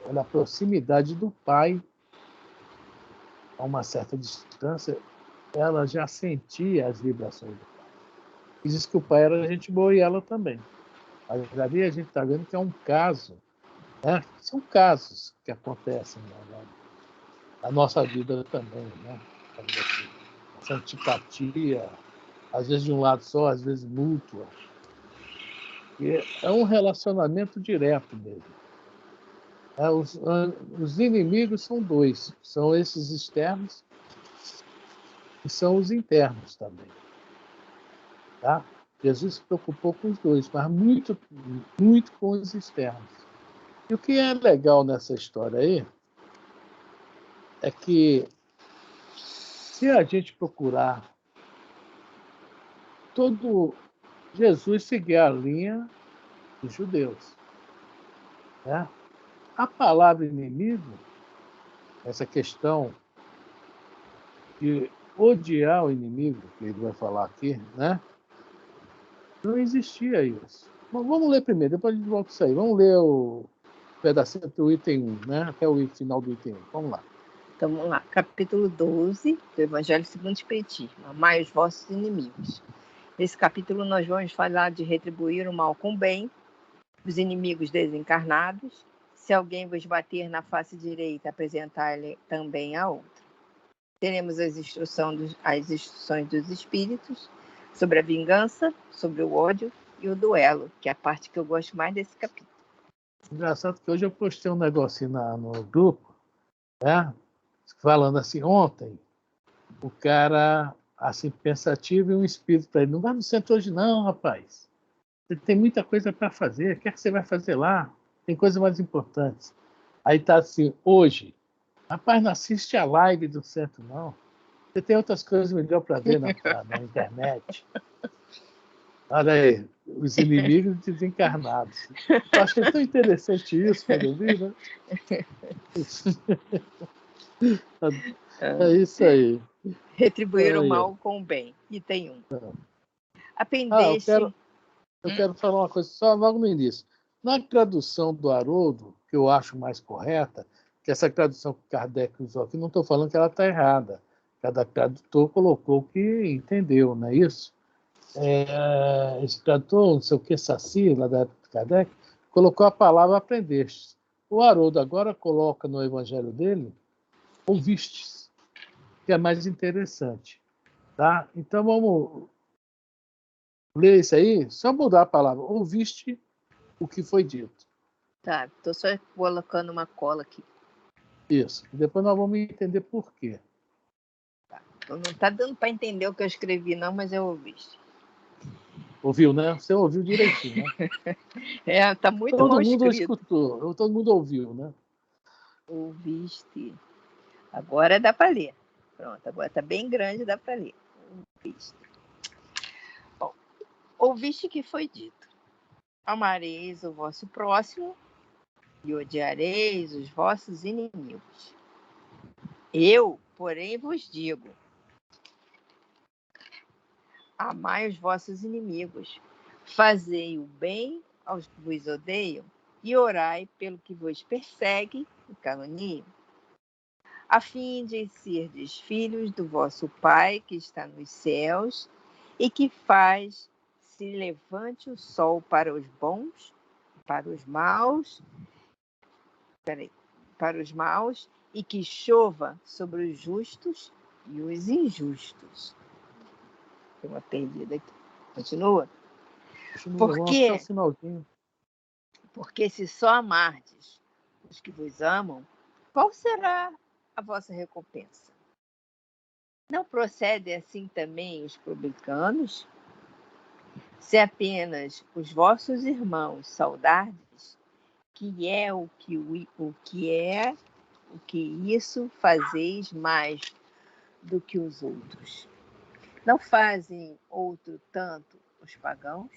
[SPEAKER 3] Olha, a proximidade do pai, a uma certa distância, ela já sentia as vibrações do pai. E disse que o pai era gente boa e ela também. Mas ali a gente está vendo que é um caso, né? São casos que acontecem na nossa vida também, né? Essa antipatia, às vezes de um lado só, às vezes mútua. E é um relacionamento direto mesmo. Os inimigos são dois, são esses externos e são os internos também. Tá? Jesus se preocupou com os dois, mas muito, muito com os externos. E o que é legal nessa história aí é que, se a gente procurar Jesus seguir a linha dos judeus, né? A palavra inimigo, essa questão de odiar o inimigo, que ele vai falar aqui, né? Não existia isso. Mas vamos ler primeiro, depois a gente volta a isso aí. Vamos ler o pedacinho do item 1, né? Até o final do item 1. Vamos lá.
[SPEAKER 1] Então, vamos lá. Capítulo 12 do Evangelho segundo o Espiritismo. Amai os vossos inimigos. Nesse capítulo, nós vamos falar de retribuir o mal com o bem, os inimigos desencarnados. Se alguém vos bater na face direita, apresentar-lhe também a outra. Teremos as instruções dos espíritos sobre a vingança, sobre o ódio e o duelo, que é a parte que eu gosto mais desse capítulo.
[SPEAKER 3] Engraçado que hoje eu postei um negocinho no grupo, né? Falando assim, ontem, o cara, assim, pensativo e um espírito para ele, não vai no centro hoje não, rapaz. Você tem muita coisa para fazer, o que é que você vai fazer lá? Tem coisas mais importantes. Aí tá assim, hoje, rapaz, não assiste a live do centro, não. Você tem outras coisas melhor para ver na internet. Olha aí, os inimigos desencarnados. Eu achei tão interessante isso quando eu vi, né? É isso aí.
[SPEAKER 1] Retribuir o mal com o bem. Item 1. Aprendeste...
[SPEAKER 3] Eu quero falar uma coisa só logo no início. Na tradução do Haroldo, que eu acho mais correta, que essa tradução que Kardec usou aqui, não estou falando que ela está errada. Cada tradutor colocou o que entendeu, não é isso? Esse tradutor, não sei o que, Saci, lá da época de Kardec, colocou a palavra aprendestes. O Haroldo agora coloca no evangelho dele ouvistes, que é mais interessante. Tá? Então vamos ler isso aí, só mudar a palavra. Ouviste o que foi dito.
[SPEAKER 1] Tá, estou só colocando uma cola aqui.
[SPEAKER 3] Isso. Depois nós vamos entender por quê.
[SPEAKER 1] Tá. Então não está dando para entender o que eu escrevi, não, mas eu ouvi.
[SPEAKER 3] Ouviu, né? Você ouviu direitinho, né?
[SPEAKER 1] Tá muito
[SPEAKER 3] todo
[SPEAKER 1] mal
[SPEAKER 3] mundo
[SPEAKER 1] escrito.
[SPEAKER 3] Escutou, todo mundo ouviu, né?
[SPEAKER 1] Ouviste. Agora dá para ler. Pronto, agora está bem grande, dá para ler. Ouviste. Bom, ouviste que foi dito. Amareis o vosso próximo e odiareis os vossos inimigos. Eu, porém, vos digo: amai os vossos inimigos, fazei o bem aos que vos odeiam e orai pelo que vos persegue e calunia, a fim de serdes filhos do vosso Pai que está nos céus e que faz se levante o sol para os bons, para os maus, e que chova sobre os justos e os injustos. Tem uma perdida aqui. Continua? Porque se só amardes os que vos amam, qual será a vossa recompensa? Não procedem assim também os publicanos? Se apenas os vossos irmãos saudardes, que isso fazeis mais do que os outros. Não fazem outro tanto os pagãos?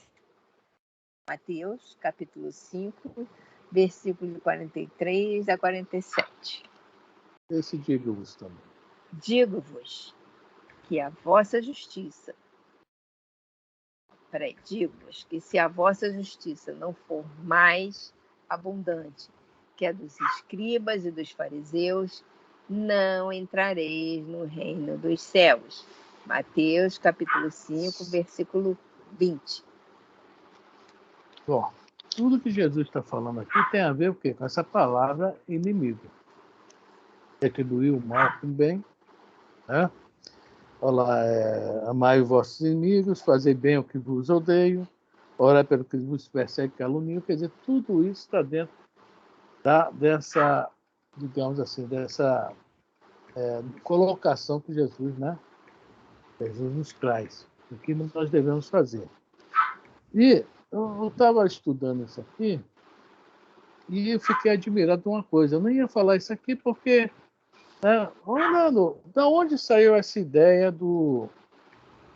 [SPEAKER 1] Mateus, capítulo 5, versículo de 43 a 47.
[SPEAKER 3] Esse digo-vos também.
[SPEAKER 1] Digo-vos que a vossa justiça... digo-vos que se a vossa justiça não for mais abundante que a dos escribas e dos fariseus, não entrareis no reino dos céus. Mateus, capítulo 5, versículo 20.
[SPEAKER 3] Bom, tudo que Jesus está falando aqui tem a ver o quê? Com essa palavra inimigo. Retribuir o mal com o bem, né? Olha lá, amai os vossos inimigos, fazei bem ao que vos odeio, orai pelo que vos persegue e calunia. Quer dizer, tudo isso está dentro dessa, digamos assim, dessa colocação que Jesus, né? Jesus nos traz, o que nós devemos fazer. E eu estava estudando isso aqui e eu fiquei admirado de uma coisa. Eu não ia falar isso aqui porque Orlando, da onde saiu essa ideia do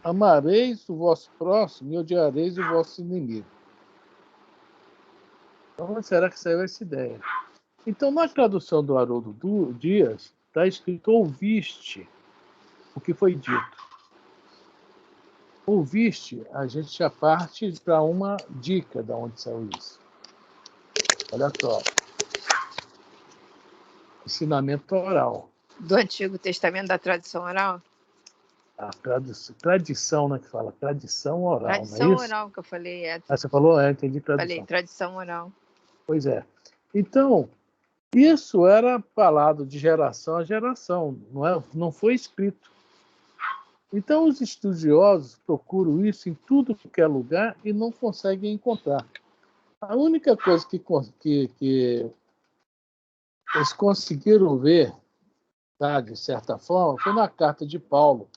[SPEAKER 3] amareis o vosso próximo e odiareis o vosso inimigo? Da onde será que saiu essa ideia? Então, na tradução do Haroldo Dias, está escrito ouviste o que foi dito. Ouviste, a gente já parte para uma dica de onde saiu isso. Olha só. Ensinamento oral.
[SPEAKER 1] Do Antigo Testamento, da tradição oral?
[SPEAKER 3] A tradição, né, que fala, tradição oral,
[SPEAKER 1] tradição
[SPEAKER 3] não é isso?
[SPEAKER 1] Oral que eu falei.
[SPEAKER 3] Você falou, entendi tradição.
[SPEAKER 1] Falei, tradição oral.
[SPEAKER 3] Pois é. Então, isso era falado de geração a geração, não foi escrito. Então, os estudiosos procuram isso em tudo que é lugar e não conseguem encontrar. A única coisa que eles conseguiram ver, tá, de certa forma, foi na carta de Paulo.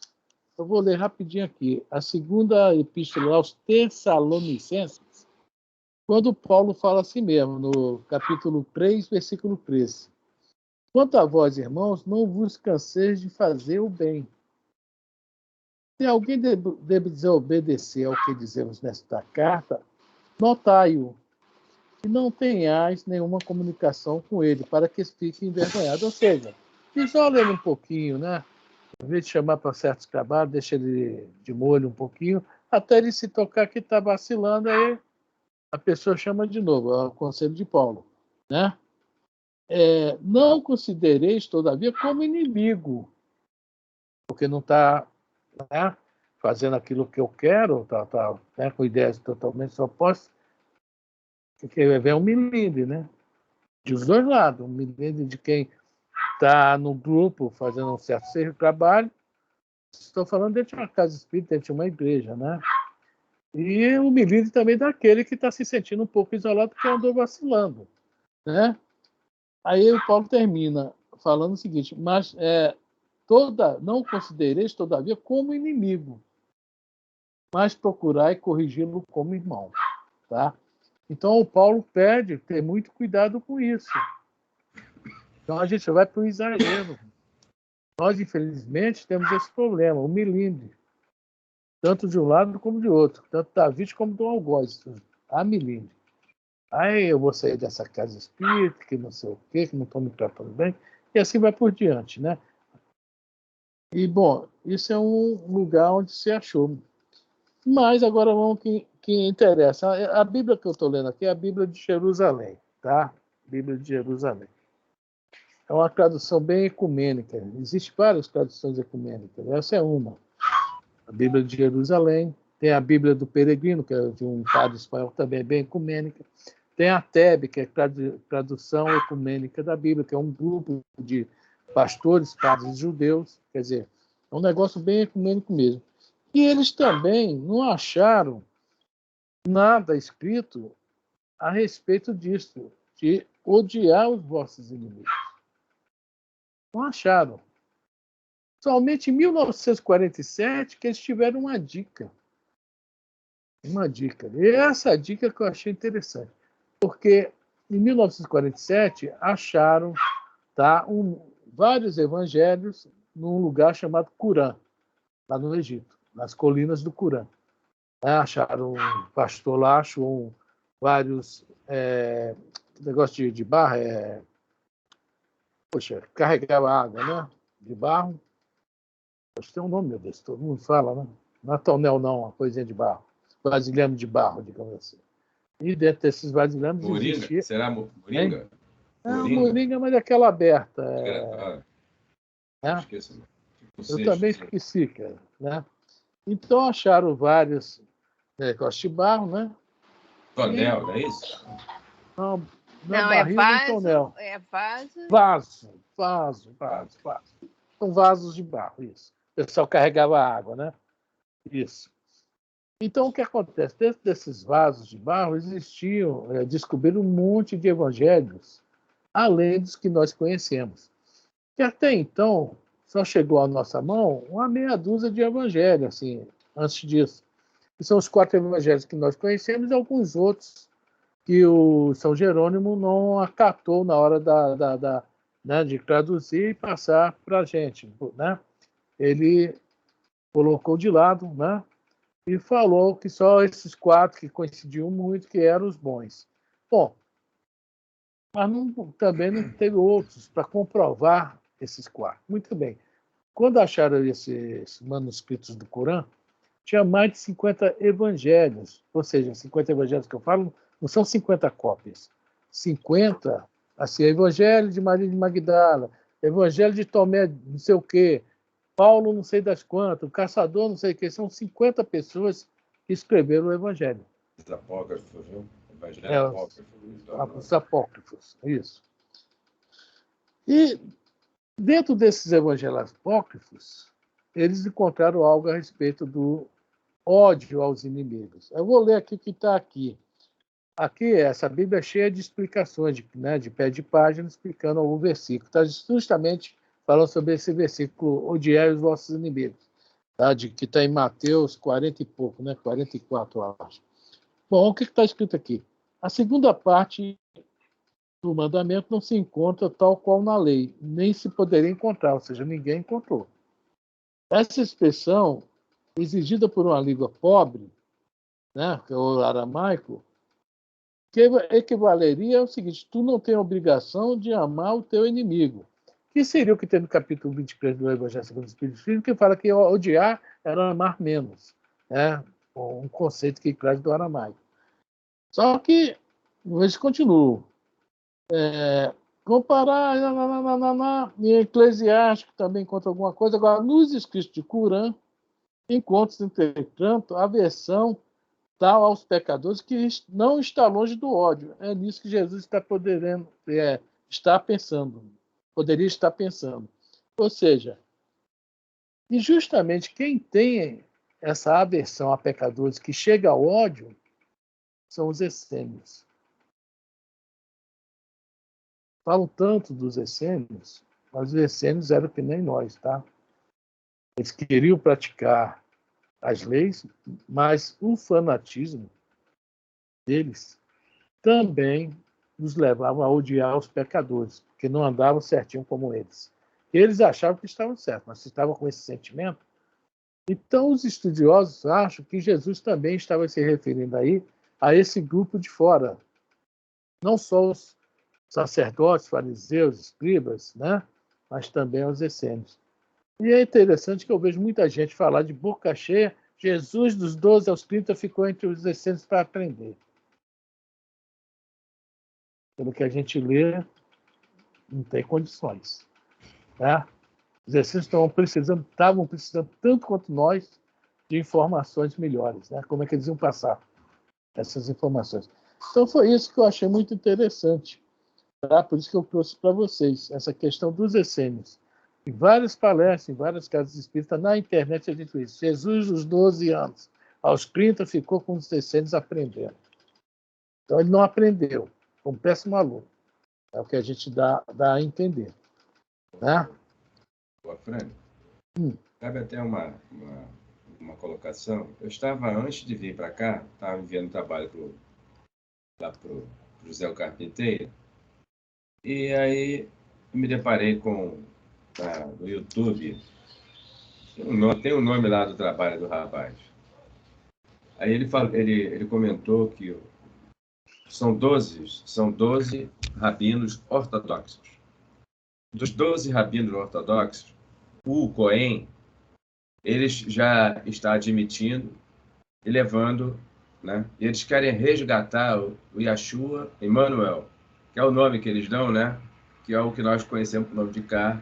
[SPEAKER 3] Eu vou ler rapidinho aqui. A segunda epístola aos Tessalonicenses, quando Paulo fala assim mesmo, no capítulo 3, versículo 13. Quanto a vós, irmãos, não vos canseis de fazer o bem. Se alguém deve desobedecer ao que dizemos nesta carta, notai-o, e não tenhais nenhuma comunicação com ele, para que fique envergonhado. Ou seja, isola ele um pouquinho, né? Em vez de chamar para certos trabalhos, deixa ele de molho um pouquinho, até ele se tocar que está vacilando, aí a pessoa chama de novo, é o conselho de Paulo, né? Não considereis, todavia, como inimigo, porque não está, né, fazendo aquilo que eu quero, tá, né, com ideias totalmente opostas, porque vem um milindre, né? De os dois lados, um milindre de quem está no grupo fazendo um certo trabalho. Estou falando dentro de uma casa espírita, dentro de uma igreja, né? E o milindre também daquele que está se sentindo um pouco isolado porque andou vacilando, né? Aí o Paulo termina falando o seguinte, mas não considereis, todavia, como inimigo, mas procurai corrigi-lo como irmão, tá? Então o Paulo pede ter muito cuidado com isso. Então a gente vai para o exagero. Nós, infelizmente, temos esse problema, o milindre, tanto de um lado como de outro, tanto David como do algoz, a milindre. Aí eu vou sair dessa casa espírita, que não sei o quê, que não estou me tratando bem, e assim vai por diante, né? E, bom, isso é um lugar onde se achou. Mas agora vamos que interessa. A Bíblia que eu estou lendo aqui é a Bíblia de Jerusalém, tá? Bíblia de Jerusalém. É uma tradução bem ecumênica. Existem várias traduções ecumênicas. Essa é uma. A Bíblia de Jerusalém. Tem a Bíblia do Peregrino, que é de um padre espanhol também bem ecumênica. Tem a TEB, que é tradução ecumênica da Bíblia, que é um grupo de pastores, padres judeus. Quer dizer, é um negócio bem ecumênico mesmo. E eles também não acharam nada escrito a respeito disso, de odiar os vossos inimigos. Não acharam. Somente em 1947 que eles tiveram uma dica. Uma dica. E essa dica que eu achei interessante. Porque em 1947 acharam, tá, vários evangelhos num lugar chamado Curã, lá no Egito, nas colinas do Curã. Acharam um pastor lá, achou vários negócio de barro, carregava água, né? De barro. Acho que tem um nome, meu Deus, todo mundo fala, né? Não é tonel, não, uma coisinha de barro. Vasilhame de barro, digamos assim. E dentro desses vasilhames existia...
[SPEAKER 5] Será moringa?
[SPEAKER 3] Moringa, mas aquela aberta.
[SPEAKER 5] Esqueci.
[SPEAKER 3] Eu também esqueci, cara. Né? Então acharam vários negócios de barro, né?
[SPEAKER 5] Tonel, não é isso?
[SPEAKER 3] Não é vaso, tonel.
[SPEAKER 1] É vaso.
[SPEAKER 3] Vaso. São vasos de barro, isso. O pessoal carregava água, né? Isso. Então, o que acontece? Dentro desses vasos de barro existiam, descobriram um monte de evangelhos, além dos que nós conhecemos. Que até então, só chegou à nossa mão uma meia dúzia de evangelhos, assim, antes disso. Que são os 4 evangelhos que nós conhecemos e alguns outros que o São Jerônimo não acatou na hora né, de traduzir e passar para a gente, né? Ele colocou de lado, né? E falou que só esses 4 que coincidiam muito, que eram os bons. Bom, mas também não teve outros para comprovar esses 4. Muito bem. Quando acharam esses manuscritos do Corão, tinha mais de 50 evangelhos, ou seja, 50 evangelhos que eu falo, não são 50 cópias. 50, assim, Evangelho de Maria de Magdala, Evangelho de Tomé, não sei o quê, Paulo não sei das quantas, o Caçador não sei o quê, são 50 pessoas que escreveram o Evangelho.
[SPEAKER 5] Os apócrifos, viu? Evangelho apócrifo.
[SPEAKER 3] Os apócrifos, isso. E dentro desses evangelhos apócrifos, eles encontraram algo a respeito do ódio aos inimigos. Eu vou ler aqui o que está aqui. Aqui, essa Bíblia é cheia de explicações, de pé de página, explicando algum versículo. Está justamente falando sobre esse versículo, odiai os vossos inimigos, tá? Que está em Mateus 40 e pouco, 44, eu acho. Bom, o que está escrito aqui? A segunda parte do mandamento não se encontra tal qual na lei, nem se poderia encontrar, ou seja, ninguém encontrou. Essa expressão, exigida por uma língua pobre, que é o aramaico, que equivaleria ao seguinte: tu não tem a obrigação de amar o teu inimigo. Que seria o que tem no capítulo 23 do Evangelho segundo o Espiritismo, que fala que odiar era amar menos. Um conceito que traz do aramaico. Só que eles continuam. Comparar, em Eclesiástico também encontra alguma coisa. Agora, nos escritos de Corã, encontra-se, entretanto, aversão tal aos pecadores que não está longe do ódio. É nisso que Jesus está pensando. Poderia estar pensando. Ou seja, e justamente quem tem essa aversão a pecadores que chega ao ódio são os essênios. Falam tanto dos essênios, mas os essênios eram que nem nós, tá? Eles queriam praticar as leis, mas o fanatismo deles também nos levava a odiar os pecadores, porque não andavam certinho como eles. Eles achavam que estavam certos, mas se estavam com esse sentimento. Então, os estudiosos acham que Jesus também estava se referindo aí a esse grupo de fora. Não só os sacerdotes, fariseus, escribas, mas também aos essênios. E é interessante que eu vejo muita gente falar de boca cheia: Jesus, dos 12 aos 30, ficou entre os essênios para aprender. Pelo que a gente lê, não tem condições. Os essênios estavam precisando tanto quanto nós de informações melhores. Como é que eles iam passar essas informações? Então foi isso que eu achei muito interessante. Por isso que eu trouxe para vocês essa questão dos essênios. Em várias palestras, em várias casas espíritas, na internet a gente vê isso. Jesus, dos 12 anos aos 30, ficou com os essênios aprendendo. Então ele não aprendeu, foi um péssimo aluno. É o que a gente dá a entender.
[SPEAKER 5] Boa, Fran. Cabe até uma colocação. Eu estava, antes de vir para cá, estava enviando trabalho para o José o Carpinteiro, e aí eu me deparei com no YouTube, tem um nome lá do trabalho do rapaz. Aí ele comentou que são 12 rabinos ortodoxos. Dos 12 rabinos ortodoxos, o Cohen, eles já está admitindo e levando, eles querem resgatar o Yeshua Emmanuel, que é o nome que eles dão, que é o que nós conhecemos com o nome de cá,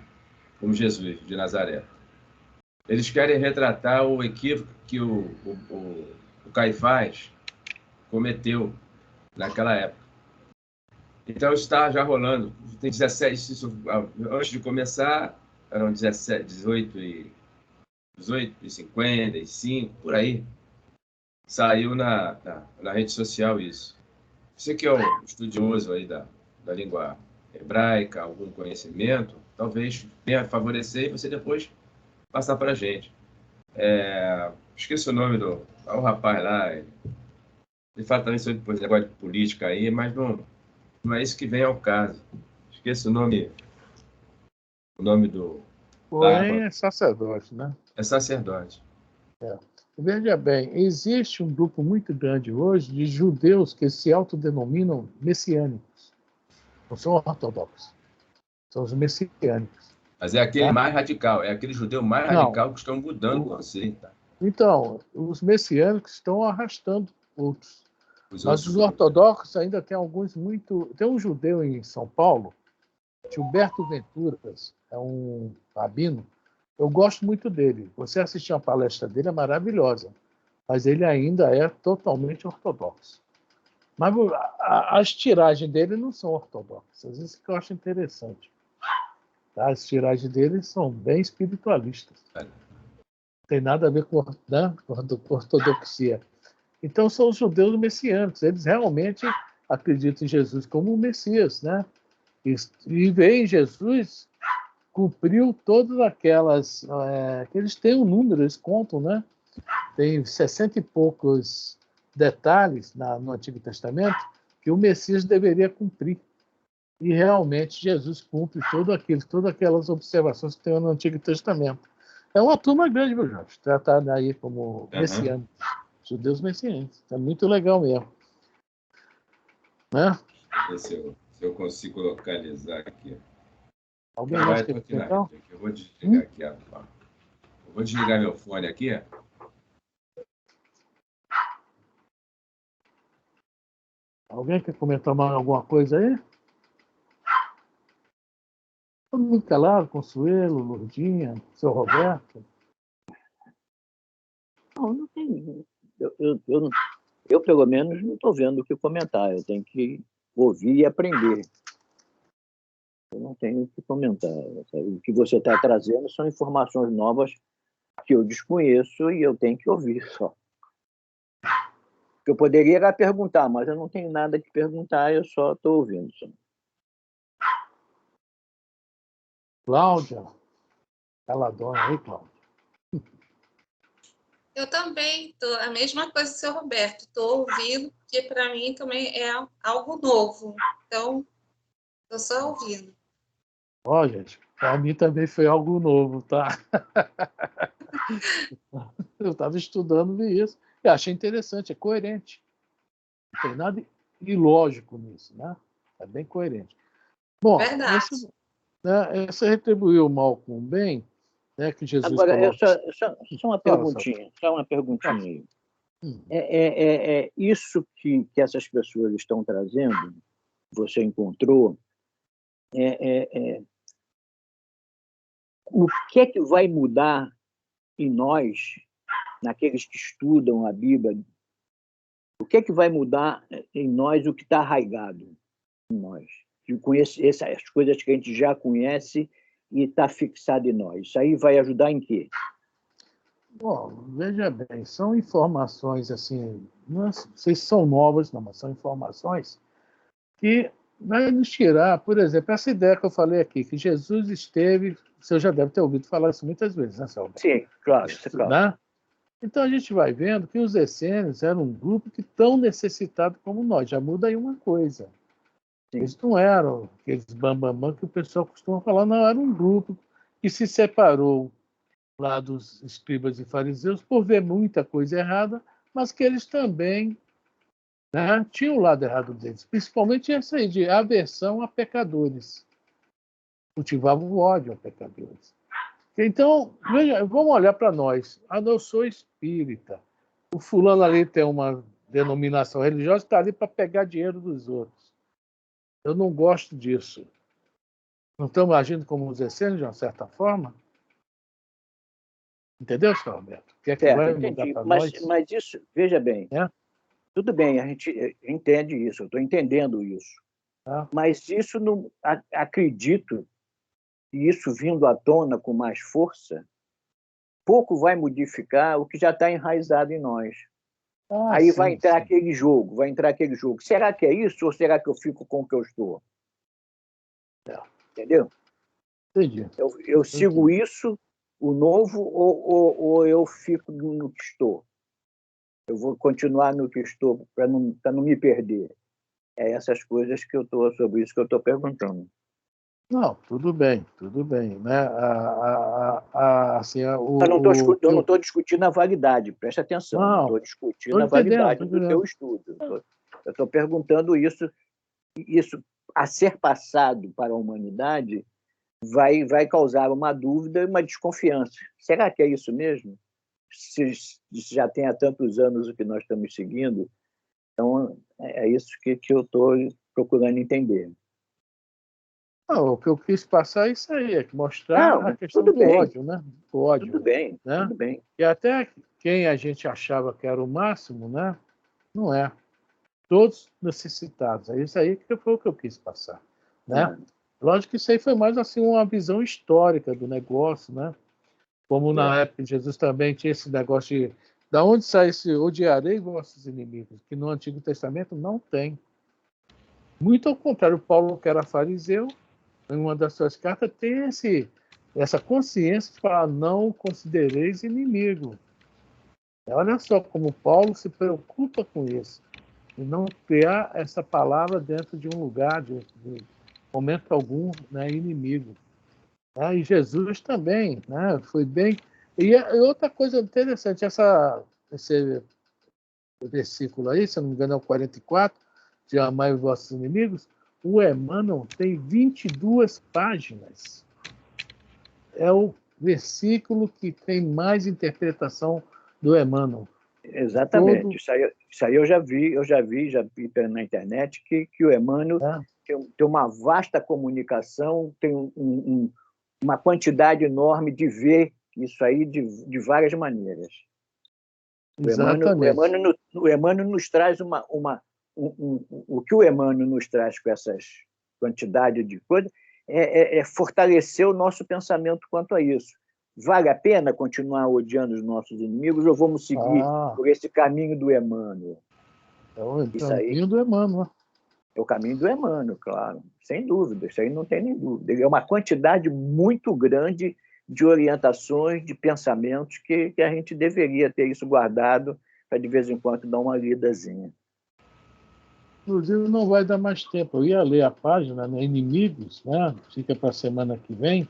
[SPEAKER 5] como Jesus de Nazaré. Eles querem retratar o equívoco que o Caifás cometeu naquela época. Então está já rolando. Tem 17, antes de começar, eram 17, 18 e 55, por aí. Saiu na rede social isso. Você que é um estudioso aí da língua hebraica, algum conhecimento, talvez venha favorecer e você depois passar para a gente. Esqueci o nome do rapaz lá. Ele fala também sobre negócio de política aí, mas não é isso que vem ao caso. Esqueci o nome. O nome do...
[SPEAKER 3] Cohen é sacerdote, né?
[SPEAKER 5] É sacerdote.
[SPEAKER 3] Veja bem, existe um grupo muito grande hoje de judeus que se autodenominam messiânicos. Não são ortodoxos. São os messiânicos.
[SPEAKER 5] Mas é aquele mais radical. É aquele judeu mais radical que estão mudando o conceito.
[SPEAKER 3] Então, os messiânicos estão arrastando outros. Mas os ortodoxos ainda tem alguns muito... Tem um judeu em São Paulo, Gilberto Venturas, é um rabino. Eu gosto muito dele. Você assistir uma palestra dele, é maravilhosa. Mas ele ainda é totalmente ortodoxo. Mas as tiragens dele não são ortodoxas. Isso que eu acho interessante. As tiragens dele são bem espiritualistas. Não tem nada a ver com, né, com ortodoxia. Então, são os judeus messiânicos. Eles realmente acreditam em Jesus como o Messias, né? E veem Jesus cumpriu todas aquelas... que eles têm um número, eles contam, né? Tem 60 e poucos detalhes no Antigo Testamento que o Messias deveria cumprir. E realmente Jesus cumpre todas aquelas observações que tem no Antigo Testamento. É uma turma grande, meu Jorge, tratada aí como messiânicos, judeus messiânicos. É muito legal mesmo. Né?
[SPEAKER 5] Se eu consigo localizar aqui.
[SPEAKER 3] Alguém mais quer comentar?
[SPEAKER 5] Eu vou desligar aqui. Eu vou desligar meu fone aqui.
[SPEAKER 3] Alguém quer comentar mais alguma coisa aí? Todo mundo calado, Consuelo, Lourdinha, seu Roberto.
[SPEAKER 4] Não tem. Eu, pelo menos, não estou vendo o que comentar. Eu tenho que ouvir e aprender. Eu não tenho o que comentar. O que você está trazendo são informações novas que eu desconheço e eu tenho que ouvir só. Eu poderia era perguntar, mas eu não tenho nada que perguntar, eu só estou ouvindo. Só.
[SPEAKER 3] Cláudia, caladona aí, Cláudia.
[SPEAKER 6] Eu também estou, a mesma coisa do seu Roberto, estou ouvindo, porque para mim também é algo novo. Então, estou só ouvindo.
[SPEAKER 3] Ó, gente, para mim também foi algo novo, tá? Eu estava estudando, vi isso, e achei interessante, é coerente. Não tem nada ilógico nisso, né? É bem coerente. Bom, essa retribuiu o mal com o bem, né, que Jesus
[SPEAKER 4] Agora,
[SPEAKER 3] coloca...
[SPEAKER 4] só uma perguntinha, aí. Isso que essas pessoas estão trazendo, você encontrou, o que é que vai mudar em nós, naqueles que estudam a Bíblia, o que é que vai mudar em nós o que está arraigado em nós? Essas coisas que a gente já conhece e está fixado em nós. Isso aí vai ajudar em quê?
[SPEAKER 3] Bom, veja bem, são informações assim, não sei se são novas, não, mas são informações que vai nos tirar, por exemplo, essa ideia que eu falei aqui, que Jesus esteve, você já deve ter ouvido falar isso muitas vezes, né, Selma?
[SPEAKER 4] Sim, claro.
[SPEAKER 3] Né? Então a gente vai vendo que os essênios eram um grupo que tão necessitado como nós. Já muda aí uma coisa. Sim. Eles não eram aqueles bambambam que o pessoal costuma falar, não, era um grupo que se separou lá dos escribas e fariseus por ver muita coisa errada, mas que eles também, né, tinham o lado errado deles, principalmente essa aí de aversão a pecadores. Cultivavam o ódio a pecadores. Então, veja, vamos olhar para nós. Eu sou espírita. O fulano ali tem uma denominação religiosa, está ali para pegar dinheiro dos outros. Eu não gosto disso. Não estamos agindo como os essênios, de uma certa forma? Entendeu, senhor Roberto? O que é que vai mudar para nós?
[SPEAKER 4] Mas isso, veja bem, tudo bem, a gente entende isso, eu estou entendendo isso. Mas isso não, acredito que isso vindo à tona com mais força, pouco vai modificar o que já está enraizado em nós. Aí sim, vai entrar aquele jogo, Será que é isso ou será que eu fico com o que eu estou? Entendeu?
[SPEAKER 3] Entendi.
[SPEAKER 4] Eu sigo isso, o novo, ou eu fico no que estou? Eu vou continuar no que estou para não me perder. É essas coisas que eu estou, sobre isso que eu estou perguntando.
[SPEAKER 3] Não, tudo bem, né? Assim,
[SPEAKER 4] eu não estou discutindo a validade, preste atenção, não estou discutindo a validade do teu estudo. Eu estou perguntando isso a ser passado para a humanidade vai causar uma dúvida e uma desconfiança. Será que é isso mesmo? Se já tem há tantos anos o que nós estamos seguindo, então é isso que eu estou procurando entender.
[SPEAKER 3] Não, o que eu quis passar é isso aí, mostrar a questão do ódio, né? O ódio.
[SPEAKER 4] Tudo bem,
[SPEAKER 3] né?
[SPEAKER 4] tudo bem.
[SPEAKER 3] E até quem a gente achava que era o máximo, né? Não é. Todos necessitados. É isso aí que foi o que eu quis passar, né? Lógico que isso aí foi mais assim uma visão histórica do negócio, né? Como na época de Jesus também tinha esse negócio de da onde sai esse odiarei vossos inimigos, que no Antigo Testamento não tem. Muito ao contrário, Paulo, que era fariseu, em uma das suas cartas, tem essa consciência de falar, não considereis inimigo. Olha só como Paulo se preocupa com isso, e não criar essa palavra dentro de um lugar, de momento algum, né, inimigo. E Jesus também, né, foi bem... E outra coisa interessante, esse versículo aí, se não me engano é o 44, de amai os vossos inimigos, o Emmanuel tem 22 páginas. É o versículo que tem mais interpretação do Emmanuel.
[SPEAKER 4] Exatamente. Isso aí eu já vi na internet que o Emmanuel tem uma vasta comunicação, tem uma quantidade enorme de ver isso aí de várias maneiras.
[SPEAKER 3] Exatamente.
[SPEAKER 4] O Emmanuel nos traz o que o Emmanuel nos traz com essas quantidade de coisas é fortalecer o nosso pensamento quanto a isso. Vale a pena continuar odiando os nossos inimigos ou vamos seguir por esse caminho do Emmanuel?
[SPEAKER 3] É o caminho do Emmanuel.
[SPEAKER 4] É o caminho do Emmanuel, claro, sem dúvida, isso aí não tem nem dúvida. É uma quantidade muito grande de orientações, de pensamentos que a gente deveria ter isso guardado para de vez em quando dar uma lidazinha.
[SPEAKER 3] Inclusive, não vai dar mais tempo. Eu ia ler a página, né, Inimigos, né? Fica para a semana que vem.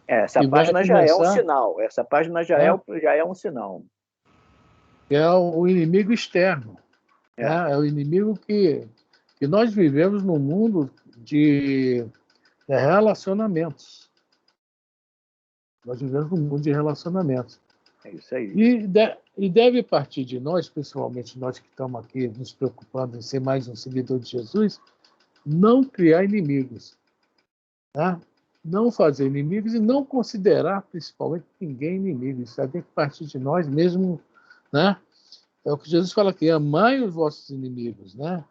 [SPEAKER 4] Essa página já é um sinal. Essa página já é um sinal.
[SPEAKER 3] É o inimigo externo. É o inimigo que nós vivemos num mundo de relacionamentos. Nós vivemos num mundo de relacionamentos.
[SPEAKER 4] É isso aí.
[SPEAKER 3] E deve partir de nós, principalmente nós que estamos aqui nos preocupando em ser mais um seguidor de Jesus, não criar inimigos. Tá? Não fazer inimigos e não considerar, principalmente, ninguém inimigo. Isso tem que partir de nós mesmo. Né? É o que Jesus fala aqui, amai os vossos inimigos. Né?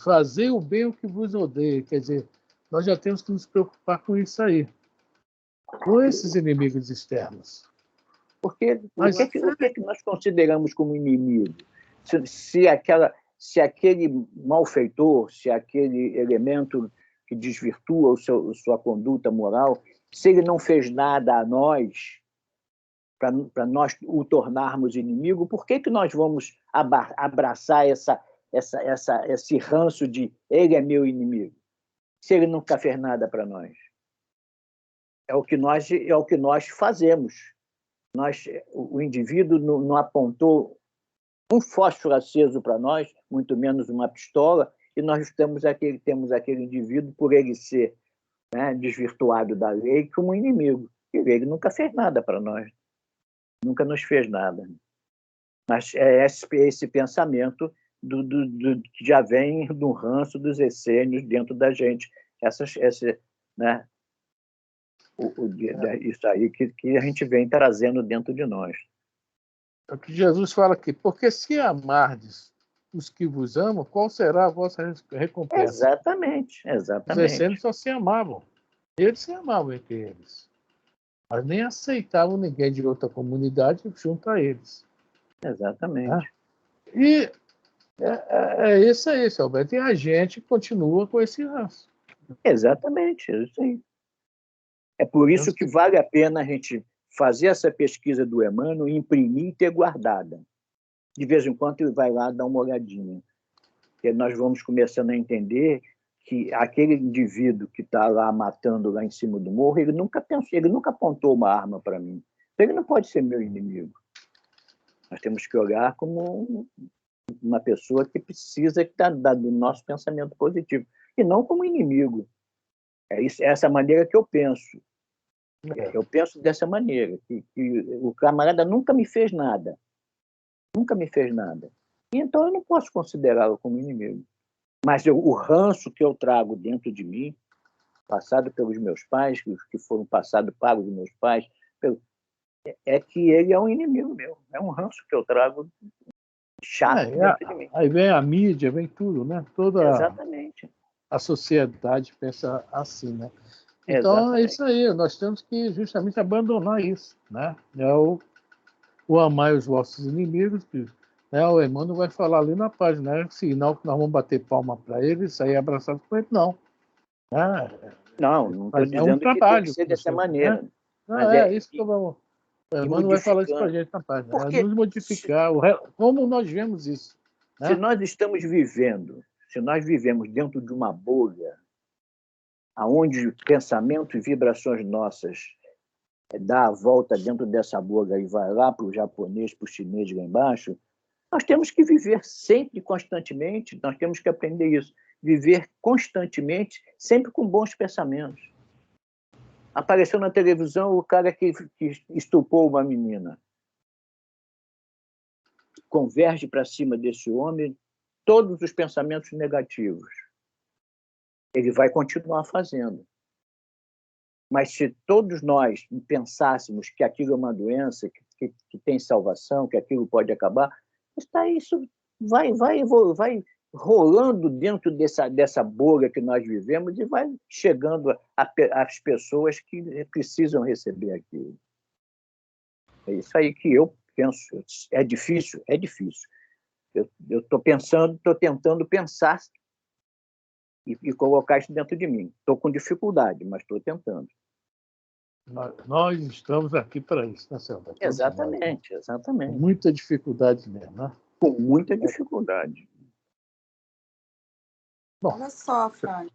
[SPEAKER 3] Fazer o bem o que vos odeia. Quer dizer, nós já temos que nos preocupar com isso aí. Com esses inimigos externos.
[SPEAKER 4] O que nós consideramos como inimigo? Se aquele malfeitor, se aquele elemento que desvirtua sua conduta moral, se ele não fez nada a nós, para nós o tornarmos inimigo, por que nós vamos abraçar esse ranço de ele é meu inimigo? Se ele nunca fez nada para nós. É o que nós fazemos. O indivíduo não apontou um fósforo aceso para nós, muito menos uma pistola, e nós temos aquele indivíduo, por ele ser, né, desvirtuado da lei, como inimigo. Ele nunca fez nada para nós, nunca nos fez nada. Mas é esse pensamento que já vem do ranço dos essênios dentro da gente, né? Isso aí que a gente vem trazendo dentro de nós.
[SPEAKER 3] É o que Jesus fala aqui, porque se amardes os que vos amam, qual será a vossa recompensa?
[SPEAKER 4] Exatamente.
[SPEAKER 3] Os essênios só se amavam. Eles se amavam entre eles. Mas nem aceitavam ninguém de outra comunidade junto a eles.
[SPEAKER 4] Exatamente.
[SPEAKER 3] E é isso aí, Alberto. E a gente continua com esse ranço.
[SPEAKER 4] Exatamente, é isso aí. É por isso que vale a pena a gente fazer essa pesquisa do Emmanuel, imprimir e ter guardada. De vez em quando ele vai lá dar uma olhadinha. E nós vamos começando a entender que aquele indivíduo que está lá matando lá em cima do morro, ele nunca pensou, ele nunca apontou uma arma para mim. Então, ele não pode ser meu inimigo. Nós temos que olhar como uma pessoa que precisa do nosso pensamento positivo, e não como inimigo. É essa maneira que eu penso. Eu penso dessa maneira, que o camarada nunca me fez nada. Nunca me fez nada. E então eu não posso considerá-lo como inimigo. Mas o ranço que eu trago dentro de mim, passado pelos meus pais, que foram passados para os meus pais, é que ele é um inimigo meu. É um ranço que eu trago chato dentro de mim.
[SPEAKER 3] Aí vem a mídia, vem tudo, né?
[SPEAKER 4] Exatamente.
[SPEAKER 3] A sociedade pensa assim, né? Então,
[SPEAKER 4] Exatamente.
[SPEAKER 3] é isso aí. Nós temos que justamente abandonar isso, né? É o amar os vossos inimigos, né? O Emmanuel vai falar ali na página, né? Sinal que nós vamos bater palma para ele e sair abraçado com ele, não.
[SPEAKER 4] Não estou dizendo
[SPEAKER 3] um trabalho,
[SPEAKER 4] que tem que ser dessa maneira.
[SPEAKER 3] Né?
[SPEAKER 4] Mas
[SPEAKER 3] isso que eu vou... O Emmanuel vai falar isso para a gente na página. Porque nos modificar, como nós vemos isso. Né?
[SPEAKER 4] Se nós estamos vivendo, se nós vivemos dentro de uma bolha, onde pensamento e vibrações nossas dá a volta dentro dessa bolha e vai lá para o japonês, para o chinês lá embaixo, nós temos que viver sempre, constantemente, nós temos que aprender isso, viver constantemente, sempre com bons pensamentos. Apareceu na televisão o cara que estuprou uma menina. Converge para cima desse homem todos os pensamentos negativos. Ele vai continuar fazendo. Mas se todos nós pensássemos que aquilo é uma doença, que tem salvação, que aquilo pode acabar, isso vai rolando dentro dessa bolha que nós vivemos e vai chegando às pessoas que precisam receber aquilo. É isso aí que eu penso. É difícil? É difícil. Eu estou tentando pensar e colocar isso dentro de mim. Estou com dificuldade, mas estou tentando.
[SPEAKER 3] Nós estamos aqui para isso, né, Selva?
[SPEAKER 4] Exatamente.
[SPEAKER 3] Com muita dificuldade mesmo, né?
[SPEAKER 4] Com muita dificuldade.
[SPEAKER 2] Bom, olha só, Frank,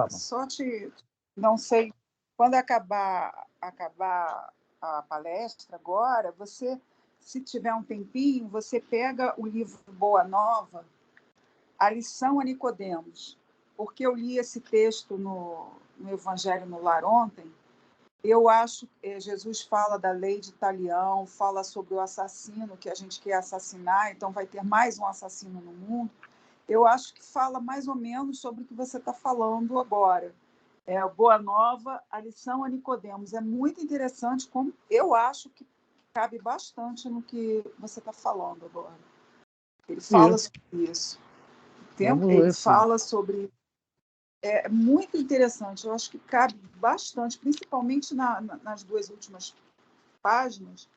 [SPEAKER 2] só te... Não sei, quando acabar a palestra agora, você, se tiver um tempinho, você pega o livro Boa Nova, A Lição a Nicodemos, porque eu li esse texto no Evangelho no Lar ontem. Eu acho que Jesus fala da lei de Talião, fala sobre o assassino que a gente quer assassinar, então vai ter mais um assassino no mundo. Eu acho que fala mais ou menos sobre o que você está falando agora. Boa Nova, A Lição a Nicodemos. É muito interessante, como eu acho que cabe bastante no que você está falando agora. Ele fala sobre isso. Ele fala sobre... É muito interessante, eu acho que cabe bastante, principalmente nas duas últimas páginas,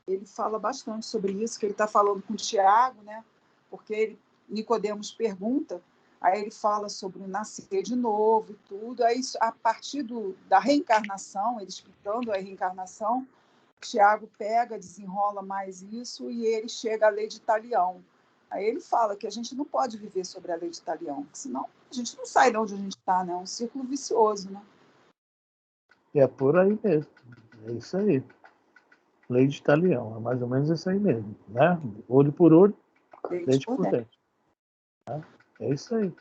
[SPEAKER 2] ele fala bastante sobre isso, que ele está falando com o Tiago, né? Porque Nicodemos pergunta, aí ele fala sobre o nascer de novo e tudo, aí a partir da reencarnação, ele explicando a reencarnação, Tiago pega, desenrola mais isso e ele chega à lei de Talião. Aí ele fala que a gente não pode viver sobre a lei de Talião, senão a gente não sai de onde a gente está, né? É um círculo vicioso, né?
[SPEAKER 3] É por aí mesmo. É isso aí. Lei de Talião. É mais ou menos isso aí mesmo. Né? Olho por olho, dente por dente. É isso aí.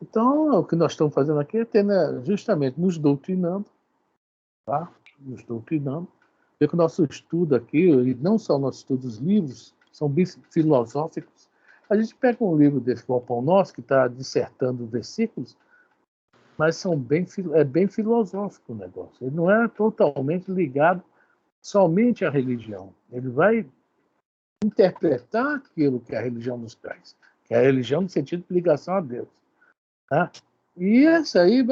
[SPEAKER 3] Então, o que nós estamos fazendo aqui é justamente nos doutrinando, tá? Nos doutrinando. Ver que o nosso estudo aqui, e não só o nosso estudo dos livros, são bem filosóficos. A gente pega um livro desse Pão Nosso, que está dissertando versículos, mas é bem filosófico o negócio. Ele não é totalmente ligado somente à religião. Ele vai interpretar aquilo que a religião nos traz, que é a religião no sentido de ligação a Deus. Tá? E isso aí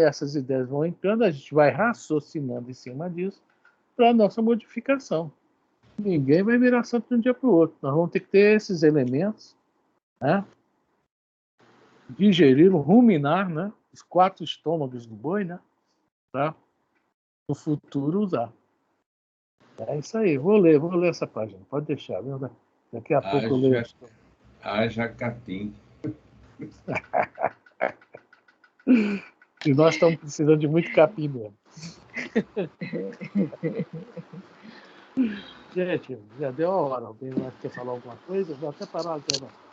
[SPEAKER 3] essas ideias vão entrando, a gente vai raciocinando em cima disso para a nossa modificação. Ninguém vai virar santo de um dia para o outro. Nós vamos ter que ter esses elementos, né? Digerir, ruminar, né? Os 4 estômagos do boi, né? Para no futuro usar. É isso aí. Vou ler essa página. Pode deixar, viu? Daqui a pouco eu leio.
[SPEAKER 5] Haja capim.
[SPEAKER 3] E nós estamos precisando de muito capim mesmo. Gente, já deu a hora. Alguém mais quer falar alguma coisa? Vou até parar agora.